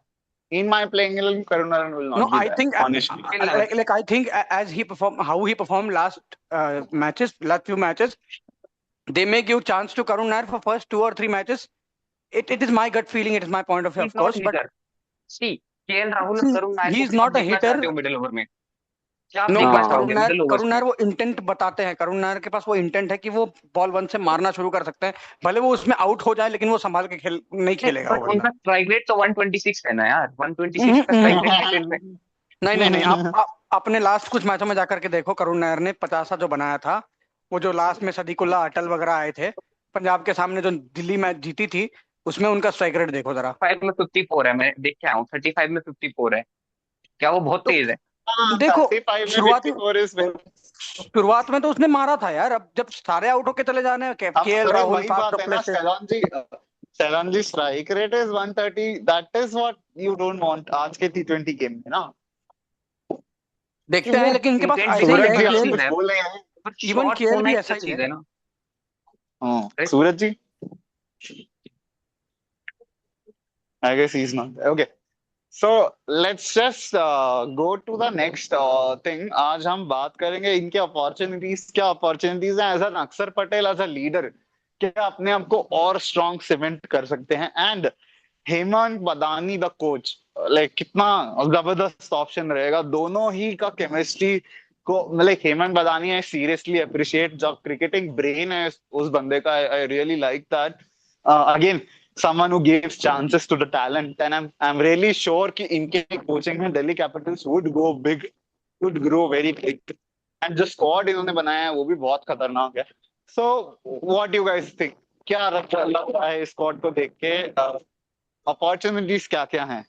In my playing 11, Karun Nair will No, not be I there. think Honestly. like I think as he perform, how he performed last few matches, they may give chance to Karun Nair for first 2 or 3 matches. It is my gut feeling. It is my point of view, he is of not course. But hitter. See, KL Rahul और see, Karun Nair he को is क्या आप not a देखना चाहते hitter. हो middle over में? क्या आप नो, देखना बट हाँ चाहोगे मिडिल ओवर्स करुण में? नायर वो इंटेंट बताते हैं, करुण नायर के पास वो इंटेंट है कि वो बॉल 1 से मारना शुरू कर सकते हैं, भले वो उसमें आउट हो जाए, लेकिन वो संभाल के खेल नहीं खेलेगा बट वो उनका बंदा। स्ट्राइक रेट तो 126 है ना यार, 126 का स्ट्राइक रेट नहीं आईपीएल में। नहीं नहीं, आप अपने लास्ट कुछ मैचों में जाकर के देखो, करुण नायर ने 50 जो बनाया था, वो जो लास्ट में सदीकुल्ला अटल वगैरह आए थे पंजाब के सामने, जो दिल्ली मैच जीती थी, उसमें उनका स्ट्राइक रेट देखो जरा। 5 में 54 है, मैं देख के आया हूँ, 35 में 54 है। क्या वो बहुत तो तेज है? हाँ, देखो, 35 में शुरुआती 54 इज वेरी। शुरुआत में तो उसने मारा था यार, अब जब सारे आउट होके चले जाने, अब केएल अरे राहुल, वही फाफ बात है ना, डुप्लेसिस। सैलॉन जी strike rate is 130. That is what you don't want आज के T20 गेम में ना। देखते हैं, वो लेकिन इनके पास इंटेंट ऐसे ही सूरज दिखाने है जी, का आप केएल। चीज कुछ है, बोल रहे हैं? पर इवन शॉट केएल होना भी एक ऐसा अलग ही चीज है। है ना। हाँ, अरे Suraj ji, I guess he is not okay. So let's just go to the next thing. आज हम बात करेंगे इनके अपॉर्चुनिटीज, क्या अपॉर्चुनिटीज हैं एज एन अक्षर पटेल, एज अ लीडर, क्या अपने आप को और स्ट्रॉन्ग सीमेंट कर सकते हैं, and Hemant Badani the coach, like कितना जबरदस्त ऑप्शन रहेगा दोनों ही का केमिस्ट्री को। मतलब हेमंत बदानी, आई सीरियसली अप्रिशिएट जो क्रिकेटिंग ब्रेन है उस बंदे का, I really like that. Again, someone who gives chances to the talent, and I'm really sure कि इनके कोचिंग में Delhi Capitals would go big, would grow very big, and जो squad इन्होंने बनाया है वो भी बहुत खतरनाक है। So what do you guys think? क्या लगता है इस स्क्वाड को देख के? अपॉर्चुनिटीज क्या क्या हैं?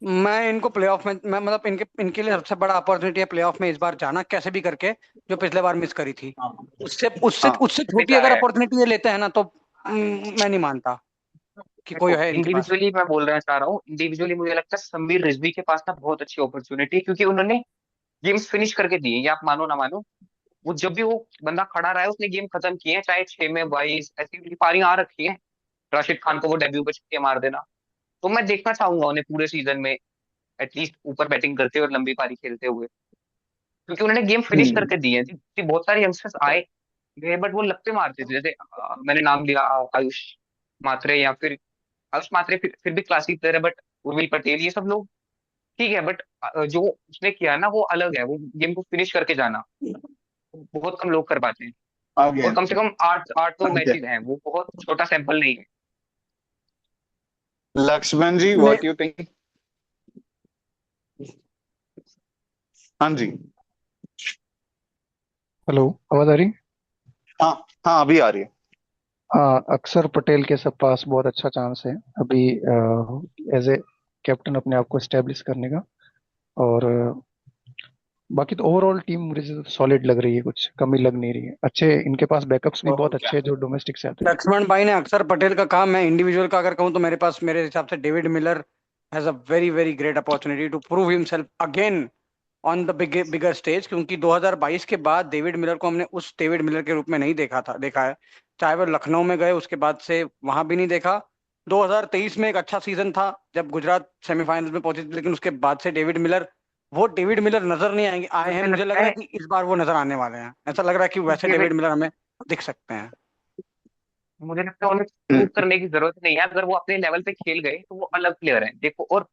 मैं इनको प्लेऑफ में, मैं मतलब इनके लिए सबसे बड़ा अपॉर्चुनिटी है प्लेऑफ में इस बार जाना, कैसे भी करके, जो पिछले बार मिस करी थी। हाँ उससे उससे हाँ उससे भी छोटी अगर चाहे अपॉर्चुनिटी ये लेते हैं ना, तो मैं नहीं मानता कि कोई देखो, है इनके पास। इंडिविजुअली मैं बोलना चाह रहा हूँ, इंडिविजुअली मुझे लगता है समीर रिजवी के पास ना बहुत अच्छी अपॉर्चुनिटी है, क्योंकि उन्होंने गेम्स फिनिश करके दिए, ये आप मानो ना मानो। वो जब भी वो बंदा खड़ा रहा है उसने गेम खत्म किए हैं, चाहे 6 में 22 ऐसी उनकी पारी आ रखी है। राशिद खान को वो डेब्यू पे छक्के मार देना, तो मैं देखना चाहूंगा उन्हें पूरे सीजन में एटलीस्ट ऊपर बैटिंग करते हुए और लंबी पारी खेलते हुए, क्योंकि उन्होंने गेम फिनिश हम्म करके दिए हैं जी। बहुत सारे यंगस्टर्स आए गए, बट वो लगते मारते थे, जैसे मैंने नाम लिया आयुष मात्रे, या फिर आयुष मात्रे फिर भी क्लासिक प्लेयर है, बट उर्मिल पटेल, ये सब लोग ठीक है, बट जो उसने किया ना वो अलग है, वो गेम को फिनिश करके जाना बहुत कम लोग कर पाते हैं। और अगेन कम से कम आठ आठ तो ओके, मैचेस हैं, वो बहुत छोटा सैंपल नहीं है। लक्ष्मण जी, मैं व्हाट यू थिंक? हाँ जी। हेलो, आवाज आ रही? हाँ हाँ, अभी आ रही है। अक्षर पटेल के सब पास बहुत अच्छा चांस है अभी एज ए कैप्टन अपने आप को स्टेब्लिश करने का। और बाकी तो ओवरऑल टीम मुझे सॉलिड लग रही है, कुछ कमी लग नहीं रही है। अच्छे इनके पास बैकअप्स भी बहुत ओके। अच्छे हैं जो डोमेस्टिक से आते हैं। लक्ष्मण भाई ने अक्षर पटेल का कहा, मैं इंडिविजुअल का अगर कहूँ तो मेरे पास मेरे हिसाब से David Miller has a very very great opportunity to prove himself again on the bigger stage, क्योंकि 2022 के बाद डेविड मिलर को हमने उस डेविड मिलर के रूप में नहीं देखा है। चाहे वो लखनऊ में गए उसके बाद से वहां भी नहीं देखा। 2023 में एक अच्छा सीजन था जब गुजरात सेमीफाइनल में पहुंची थी, लेकिन उसके बाद से डेविड मिलर, वो डेविड मिलर नजर नहीं आए हैं। मुझे मुझे लग लगता रहा है है कि इस बार वो नजर आने वाले हैं। ऐसा लग रहा है कि वैसे डेविड डेविड मिलर हमें दिख सकते हैं। मुझे लगता है उन्हें प्रूव हम्म। करने की जरूरत नहीं है। अगर वो अपने लेवल पे खेल गए तो वो अलग प्लेयर है, देखो। और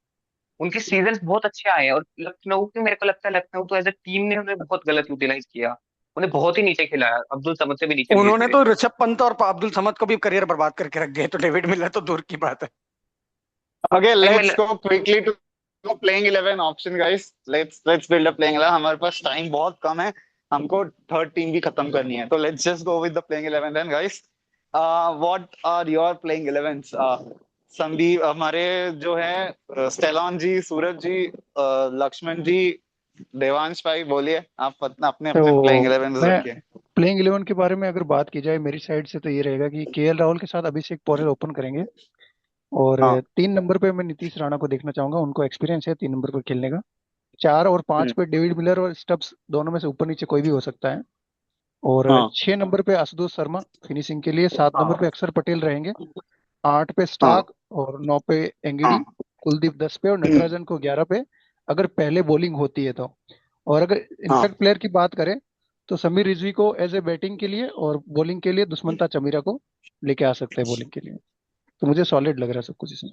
उनके सीजन बहुत अच्छे आए हैं। और लखनऊ की, मेरे को लगता है लखनऊ तो एज ए टीम ने उन्हें बहुत गलत यूटिलाइज किया। उन्हें बहुत ही नीचे खिलाया, अब्दुल समद से भी नीचे भेज उन्होंने दिए। तो ऋषभ पंत और अब्दुल समद को भी करियर बर्बाद करके रख दिया, तो डेविड मिलर तो दूर की बात है। Okay, भाई let's मैं go quickly to playing 11 option, guys. Let's build a playing 11. हमारे पास टाइम बहुत कम है, हमको थर्ड टीम भी खत्म करनी है, तो let's just go with the playing 11 then, guys. What are your playing 11s? Sandeep, हमारे जो है स्टेलॉन जी, सूरज जी, लक्ष्मण जी, देवांश भाई, बोलिए आप अपने अपने प्लेइंग तो 11 मैं रखिए। प्लेइंग 11 के बारे में अगर बात की जाए मेरी साइड से तो ये रहेगा कि केएल राहुल के साथ अभिषेक पौरेल ओपन करेंगे। और हाँ। 3 नंबर पे मैं नीतीश राणा को देखना चाहूंगा, उनको एक्सपीरियंस है 3 नंबर पर खेलने का। 4 और 5 हम्म। पे डेविड मिलर और स्टब्स, दोनों में से ऊपर नीचे कोई भी हो सकता है। और हाँ। 6 नंबर पे आशुतोष शर्मा फिनिशिंग के लिए। 7 नंबर पे हाँ। अक्षर पटेल रहेंगे। 8 पे हाँ। स्टार्क और 9 पे एंगिडी। हाँ। कुलदीप 10 पे और हम्म। नटराजन को 11 पे, अगर पहले बॉलिंग होती है तो। और अगर हाँ। इम्पैक्ट प्लेयर की बात करें तो समीर रिजवी को एज ए बैटिंग के लिए और बॉलिंग के लिए दुष्मंता चमीरा को लेके आ सकते हैं बॉलिंग के लिए। तो मुझे सॉलिड लग रहा है सब कुछ इसमें।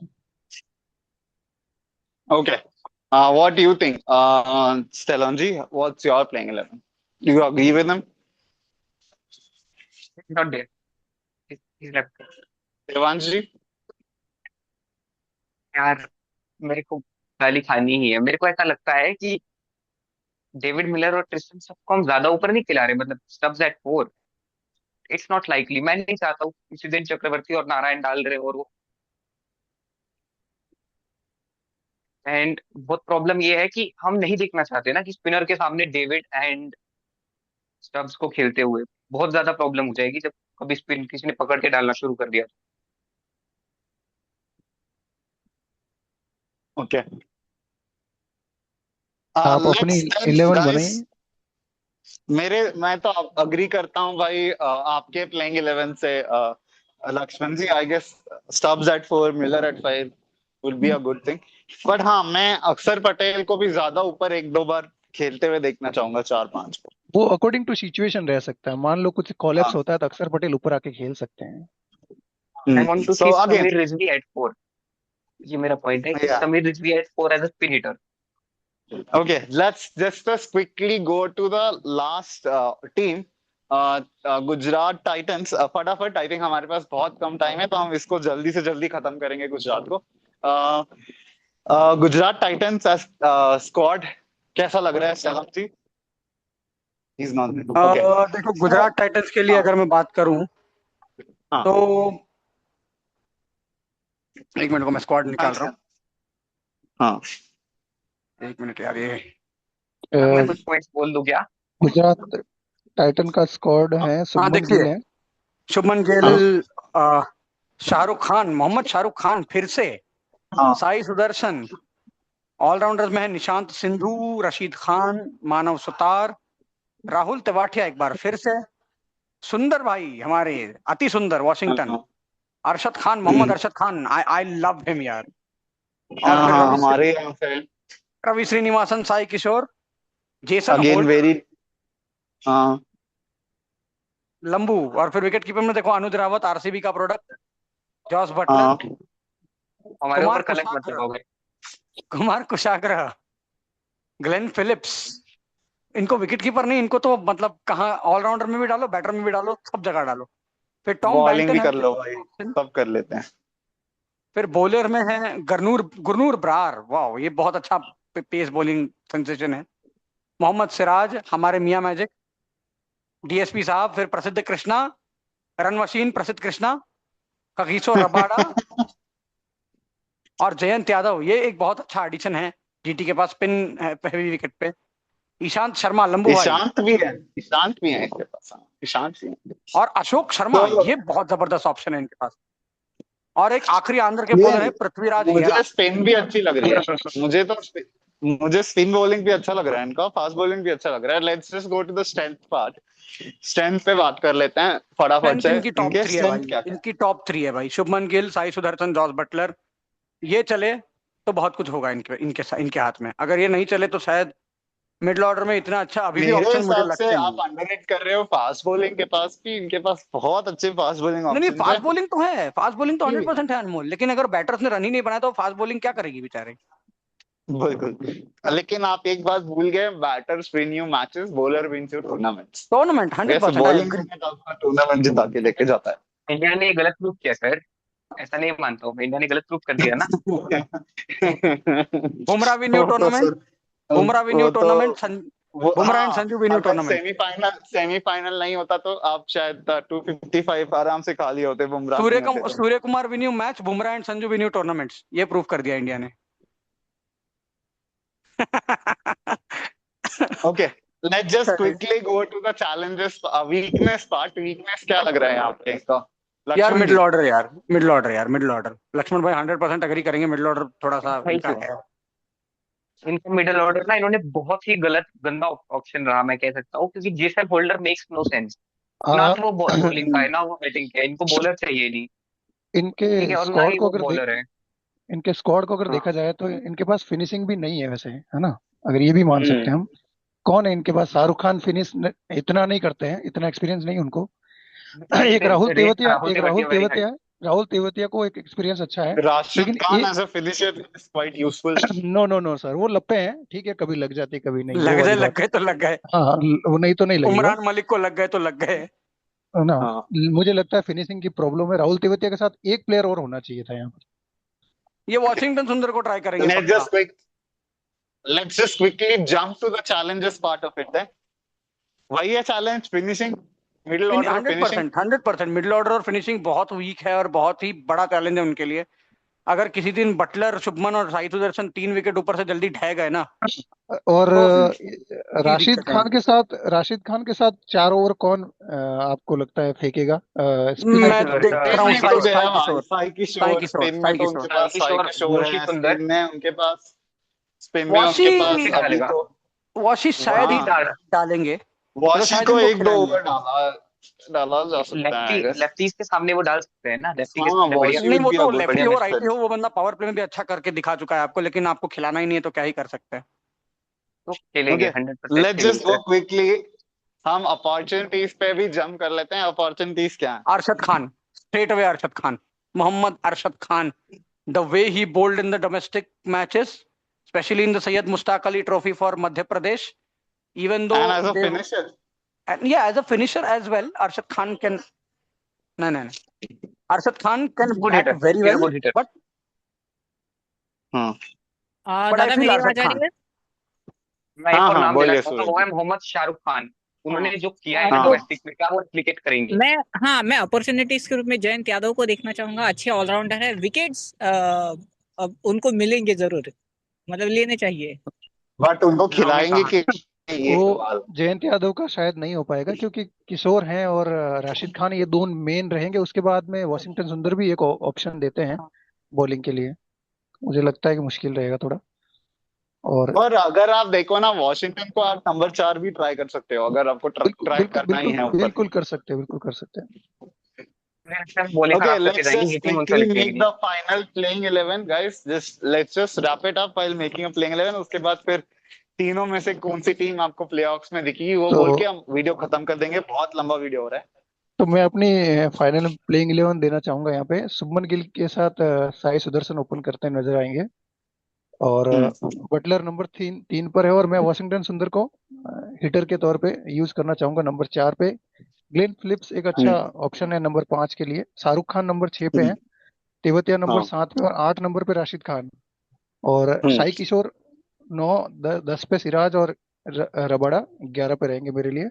Okay. What do you think, Stelonji? What's your playing 11? Do you agree with him? Not there, left. Devansh ji? यार मेरे को गाली खानी ही है। मेरे को ऐसा लगता है कि डेविड मिलर और ट्रिस्टन स्टब्स को हम ज्यादा ऊपर नहीं खिला रहे, मतलब Stubbs at 4। It's not likely. मैं नहीं चाहता हूँ कि सुजन चक्रवर्ती और नारायण डाल रहे और वो। एंड बहुत प्रॉब्लम ये है कि हम नहीं देखना चाहते ना कि स्पिनर के सामने डेविड एंड स्टब्स को खेलते हुए। बहुत ज्यादा प्रॉब्लम हो जाएगी जब कभी स्पिन किसी ने पकड़ के डालना शुरू कर दिया। Okay. आप अपनी Let's then, 11 बनाइए। guys. मैं तो अग्री करता हूँ भाई, आपके प्लेइंग 11 से, Laxman ji. I guess Stubbs at 4, Miller at 5 will be a good thing. But हाँ, मैं अक्षर पटेल को भी ज्यादा ऊपर एक दो बार खेलते हुए देखना चाहूंगा, 4-5 को। वो अकॉर्डिंग टू सिचुएशन रह सकता है, मान लो कुछ कॉलेप्स हाँ। होता है तो अक्षर पटेल ऊपर आके खेल सकते हैं। I want to so see again, Sameer Rizvi at 4। ये मेरा पॉइंट है कि या Sameer Rizvi at 4 as a spin hitter. okay, let's just quickly go to the last team, Gujarat Titans. फटाफट, आई थिंक हमारे पास बहुत कम टाइम है, तो हम इसको जल्दी से जल्दी खत्म करेंगे गुजरात को। गुजरात टाइटंस स्क्वाड कैसा लग रहा है सलाम जी? Is not okay. देखो, सो गुजरात टाइटंस के लिए हाँ। अगर मैं बात करूं हाँ। तो 1 मिनट को मैं स्क्वाड निकाल रहा हाँ। हूँ। 1 मिनट यार, ये अ, मैं कुछ पॉइंट्स बोल दूं क्या? गुजरात टाइटन का स्क्वाड हाँ। है, हाँ शुभमन देखिए, गिल है। शुभमन गिल, हाँ। शाहरुख खान, मोहम्मद शाहरुख खान फिर से, हाँ। साई सुदर्शन। ऑलराउंडर्स में है निशांत सिंधु, रशीद खान, मानव सुतार, राहुल तेवाटिया एक बार फिर से, सुंदर भाई हमारे, अति सुंदर वॉशिंगटन, हाँ। अरशद खान, मोहम्मद अरशद खान, आई आई लव हिम यार। और हाँ। फिर हाँ, हमारे यहाँ से रवि श्रीनिवासन, साई किशोर, जेसन अगेन होल्डर, वेरी। हाँ। लंबू। और फिर विकेट कीपर में देखो अनुज रावत, आरसीबी का प्रोडक्ट, जॉस बटलर, हाँ। हमारे कुमार ऊपर कलंक मत कुशाग्र, लगाओगे। कुमार कुशाग्र, ग्लेन फिलिप्स। इनको विकेट कीपर नहीं, इनको तो मतलब कहाँ ऑलराउंडर में भी डालो, बैटर में भी डालो, सब जगह डालो। फिर टॉम बॉलिंग बेंटन भी है कर लो भाई, सब कर लेते हैं। फिर बॉलर में है गुरनूर ब्रार, वाह ये बहुत अच्छा पेस बॉलिंग सेंसेशन है। मोहम्मद सिराज, हमारे मियां मैजिक, डीएसपी साहब, फिर प्रसिद्ध कृष्णा, रन मशीन प्रसिद्ध कृष्णा, कगिसो रबाडा और जयंत यादव। ये एक बहुत अच्छा एडिशन है जीटी के पास, स्पिन है हैवी विकेट पे। ईशांत शर्मा लंबू भाई ईशांत भी है, ईशांत भी है इसके पास, हाँ, ईशांत भी है। और अशोक शर्मा, तो ये बहुत जबरदस्त ऑप्शन है इनके पास। और एक आखिरी आंध्र के ये बॉलर है पृथ्वीराज हेरा। मुझे स्पिन भी अच्छी लग रही है, मुझे स्पिन बॉलिंग भी अच्छा लग रहा है इनका, फास्ट बॉलिंग भी अच्छा लग रहा है। Let's just go to the strength part. Strength पे बात कर लेते हैं फटाफट स्ट्रेंथ से। इनकी टॉप इनके 3 है स्ट्रेंथ भाई, क्या क्या इनकी टॉप 3 है भाई। शुभमन गिल, साई सुदर्शन, जॉस बटलर, ये चले तो बहुत कुछ होगा इनके इनके इनके हाथ में। अगर ये नहीं चले तो शायद मिडिल ऑर्डर में इतना अच्छा अभी है? भी मेरे ऑप्शन मुझे हिसाब से लगते नहीं आप है। अंडररेट कर रहे हो फास्ट बॉलिंग के पास भी, इनके पास बहुत अच्छे फास्ट बॉलिंग नहीं नहीं, ऑप्शंस है। फास्ट बॉलिंग तो है, फास्ट बॉलिंग तो 100% है अनमोल, लेकिन अगर बैटर्स ने रन ही नहीं बनाया तो फास्ट बॉलिंग क्या करेगी बेचारे। बिल्कुल, लेकिन आप एक बात भूल गए, batters win you matches, bowler wins you tournaments. Tournament hundred वैसे परसेंट आई बॉलिंग एग्री। में आपका टूर्नामेंट जिता के लेके जाता इंडिया ने गलत प्रूफ किया सर, ऐसा नहीं मानता हूँ मैं, इंडिया ने गलत प्रूफ कर दिया ना। है। बुमराह विन यू वो तो tournament, sir, Bumrah win you वो तो टूर्नामेंट, वो बुमराह एंड हाँ, संजू विन यू अगर टूर्नामेंट। सेमीफाइनल नहीं होता तो आप शायद 255 आराम से खा लिए होते, बुमराह नहीं होते तो। Surya Kumar win you match, Bumrah and Sanju win you tournaments, ये प्रूफ कर दिया इंडिया ने। Okay, let's just quickly go to the challenges. Weakness part, weakness क्या लग रहा है आपके इसका, यार लक्ष्मण मिडिल जी? ऑर्डर, यार मिडिल ऑर्डर, यार मिडिल ऑर्डर। लक्ष्मण भाई 100% अग्री करेंगे, मिडिल ऑर्डर थोड़ा सा भाई इनका है। इनका मिडिल ऑर्डर ना, इन्होंने बहुत ही गलत गंदा ऑप्शन रहा मैं कह सकता हूँ, क्योंकि Jason Holder makes no sense. ना आ, तो वो बॉलिंग का है ना वो बैटिंग का है, इनको बॉलर चाहिए नहीं। इनके ठीक है, और ना स्क्वाड ही को वो अगर बॉलर है। इनके स्क्वाड को अगर हाँ। देखा जाए तो इनके पास फिनिशिंग भी नहीं है वैसे, है ना? अगर ये भी मान सकते हम्म हैं हम। कौन है इनके पास? शाहरुख खान फिनिश इतना नहीं करते हैं, इतना एक्सपीरियंस नहीं उनको। एक राहुल रेट तेवतिया राहुल एक राहुल तेवतिया वेरी हाई। तेवतिया राहुल तेवतिया को एक एक्सपीरियंस अच्छा है। राशिद लेकिन खान ये as a finisher is quite useful. No no no sir, वो लप्पे हैं, ठीक है, कभी लग जाती कभी नहीं, वो लग जाए, वाली लग बात है। गए तो लग गए। हाँ हाँ, वो नहीं तो नहीं लगेगा, उमरान मलिक को लग गए तो लग गए। है ना? हाँ, मुझे लगता है फिनिशिंग की प्रॉब्लम है। राहुल तेवतिया के साथ एक प्लेयर और होना चाहिए था यहाँ पर। ये वॉशिंगटन सुंदर को ट्राई करेंगे लेट्स पक्का। Just quick let's just quickly jump to the challenges part of it है। वही है चैलेंज, फिनिशिंग, मिडिल ऑर्डर और hundred finishing. Percent 100% middle order और फिनिशिंग बहुत वीक है और बहुत ही बड़ा चैलेंज है उनके लिए। अगर किसी दिन बटलर, शुभमन और साई सुदर्शन 3 विकेट ऊपर से जल्दी ढह गए ना, और तो की राशिद दिक्कत है। खान के साथ, चार ओवर कौन आपको लगता है फेंकेगा स्पिन मैं विकेट देख पे? रहा स्पिन हूँ में तो साई दे साई भाई, किशोर, साई साई किशोर। किशोर, स्पिन में साई तो किशोर। उनके साई पास साई किशोर, किशोर वॉशी है, सुंदर। स्पिन में उनके पास, स्पिन में वॉशी, उनके पास वॉशी अभी डालेगा, तो। वॉशी शायद ही वॉशी हाँ, डाल। डालेंगे, मतलब वॉशी शायद को इनको एक दो खिलाएंगे। ओवर डाला डाला जा सकता है, लेफ्टी, आई गेस। लेफ्टीज के सामने वो डाल सकते हैं ना, लेफ्टी के हाँ, सामने बढ़िया, वॉशी नहीं, वुड वो बी अ तो गुड लेफ्टी बढ़िया हो मैच राइटी करेगा। हो, वो बंदा पावर प्ले में भी अच्छा करके दिखा चुका है आपको, लेकिन आपको खिलाना ही नहीं है तो क्या ही कर सकते हैं। तो खेलेंगे, ओके, 100% लेट्स खेलेंगे जस्ट गो सर। क्विकली। हम अपॉर्चुनिटीज पे भी जंप कर लेते हैं। अपॉर्चुनिटीज क्या है? Arshad Khan, straight away Arshad Khan, Mohammad Arshad Khan. The way he bowled in the domestic matches, especially in the Syed Mushtaq Ali Trophy for Madhya Pradesh, even though and as a they, finisher. and yeah, as a finisher as well, Arshad Khan can, no, no, no. Arshad Khan can good bat hitter, very is a well, good hitter. but हाँ I दादा feel मेरी Arshad आवाज आ Khan. रही है? मैं एक हाँ और हाँ, नाम देना बोलिए चाहूंगा, सूरज वो जी। है मोहम्मद शाहरुख खान। हाँ, उन्होंने जो किया है ना तो हाँ, डोमेस्टिक में, क्या वो रिप्लिकेट करेंगे। मैं, हाँ, मैं अपॉर्चुनिटीज के रूप में जयंत यादव को देखना चाहूंगा। अच्छे ऑलराउंडर है, विकेट्स अब उनको मिलेंगे जरूर, मतलब लेने चाहिए। बट उनको लोगे खिलाएंगे कहाँ। कि नहीं, ये वो सवाल। जयंत यादव का शायद नहीं हो पाएगा, क्योंकि किशोर हैं और राशिद खान, ये दो मेन रहेंगे। उसके बाद में वॉशिंगटन सुंदर भी एक ऑप्शन देते हैं बॉलिंग के लिए। मुझे लगता है कि मुश्किल रहेगा थोड़ा। और और अगर आप देखो ना, वॉशिंगटन को आप नंबर 4 भी ट्राई कर सकते हो, अगर आपको बिल्कुल ट्राई बिल्कुल करना ही बिल्कुल है ऊपर। बिल्कुल कर सकते हैं, बिल्कुल कर सकते हैं। बॉलिंग Okay, खराब करके let's जाएंगे, ये just टीम उनसे quickly लिखेगी make नहीं। the final playing 11, guys. Let's just wrap it up while making a playing 11. उसके बाद फिर तीनों में से कौन सी टीम आपको प्लेऑफ्स में दिखेगी वो तो बोल के हम वीडियो खत्म कर देंगे, बहुत लंबा वीडियो हो रहा है। मैं अपनी फाइनल प्लेइंग 11 देना चाहूंगा यहाँ पे। शुभमन गिल के साथ साई सुदर्शन ओपन करते नजर आएंगे। और हम्म बटलर नंबर 3 पर है। और मैं वॉशिंगटन सुंदर को हिटर के तौर पे यूज करना चाहूंगा नंबर 4 पे। ग्लेन फिलिप्स एक अच्छा हम्म ऑप्शन है नंबर 5 के लिए। शाहरुख खान नंबर 6 पे है। हम्म, तेवतिया नंबर हाँ 7 पे और 8 नंबर पे राशिद खान। और हम्म साई किशोर 9, 10 पे सिराज और रबाडा 11 पे रहेंगे मेरे लिए।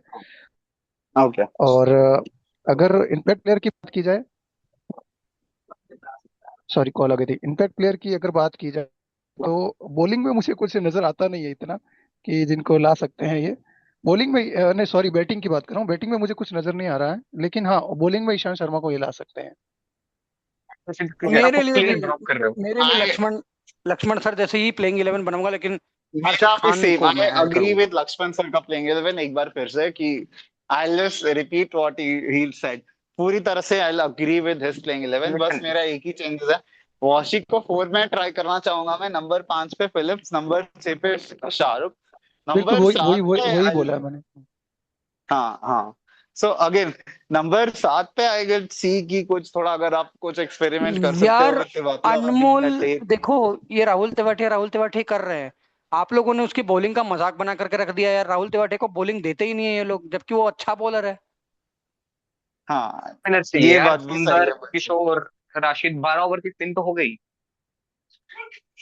ओके। और अगर इम्पैक्ट प्लेयर की बात की जाए, सॉरी कॉल आ गई थी। इम्पैक्ट प्लेयर की अगर बात की जाए तो बॉलिंग में मुझे कुछ नजर आता नहीं है इतना। कि जिनको ला सकते हैं ये। बॉलिंग में नहीं, सॉरी, बैटिंग की बात कर रहा हूँ। बैटिंग में मुझे कुछ नजर नहीं आ रहा है, लेकिन हाँ, बॉलिंग में ईशांत शर्मा को ये ला सकते हैं। तो सिर्फ क्लियर, आपको मेरे लिए भी क्लियर ड्रॉप कर रहे हो? मेरे लिए आई लक्ष्मण लक्ष्मण सर जैसे ही प्लेइंग 11 बनाऊंगा, लेकिन हर्षित मेरा भी खान सेम, को आई मैं ऐड अग्री करूंगा। विद लक्ष्मण सर का प्लेइंग 11 एक बार फिर से कि I just repeat what he said. पूरी तरह से I agree with his playing 11। बस लिसन, मेरा एक ही चेंजेस है, वॉशिक को 4 में ट्राई करना चाहूंगा मैं, नंबर 5 पे फिलिप्स, नंबर 6 पे शाहरुख, बिल्कुल नंबर वही वही 7 वही पे वही बोला है मैंने। हाँ हाँ। सो अगेन नंबर 7 पे आई गेट सी की कुछ थोड़ा, अगर आप कुछ एक्सपेरिमेंट कर सकते हो यार अगर तिवातिया वाला अनमोल, टेक। देखो ये राहुल तिवाठी कर रहे हैं। आप लोगों ने उसकी बॉलिंग का मजाक बना करके रख दिया यार। राहुल तिवाठी को बॉलिंग देते ही नहीं है ये लोग, जबकि वो अच्छा बॉलर है। हाँ, स्पिनर चाहिए ये यार, बात भी सही सुंदर, किशोर, राशिद, 12 ओवर की स्पिन तो हो गई।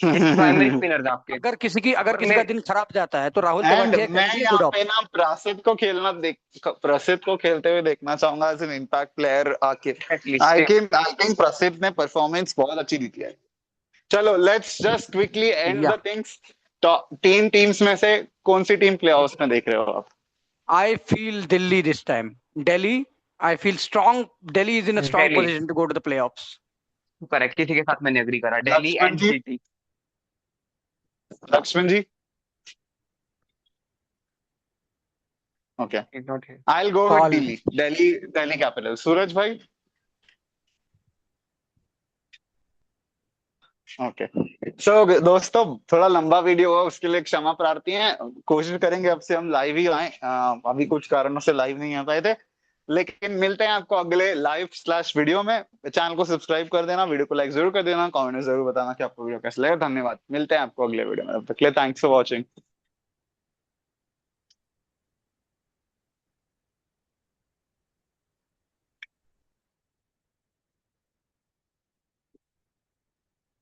ये प्राइमरी है। स्पिनर्स आपके। अगर और किसी मैं का दिन खराब जाता है तो राहुल एंड तिवाठी मैं कैन बी ए यहाँ गुड पे ऑप्शन। ना प्रसिद्ध को खेलते हुए देखना चाहूंगा एज एन इम्पैक्ट प्लेयर आके। एटलीस्ट आई थिंक प्रसिद्ध ने परफॉर्मेंस बहुत अच्छी दी थी। चलो लेट्स जस्ट क्विकली एंड या द थिंग्स। तो 3 टीम्स में से कौन सी टीम प्लेऑफ्स में देख रहे हो आप? I feel Delhi this time. Delhi, I feel strong. Delhi is in a strong Delhi, position to go to the playoffs. Correct, किसी के साथ मैंने एग्री करा, Delhi Laxman and ji, GT. Laxman ji. Okay, is not here. I will go with call. Delhi, Delhi, Delhi capital. Suraj भाई? Okay. सो दोस्तों, थोड़ा लंबा video हुआ, उसके लिए क्षमा प्रार्थी हैं। कोशिश करेंगे अब से हम लाइव ही आए, अभी कुछ कारणों से लाइव नहीं आ पाए थे, लेकिन मिलते हैं आपको अगले लाइव स्लैश वीडियो में। चैनल को सब्सक्राइब कर देना, वीडियो को लाइक जरूर कर देना, कमेंट में जरूर बताना कि आपको वीडियो कैसा लगा। धन्यवाद, मिलते हैं आपको अगले वीडियो में, तब तक के लिए थैंक्स फॉर वॉचिंग।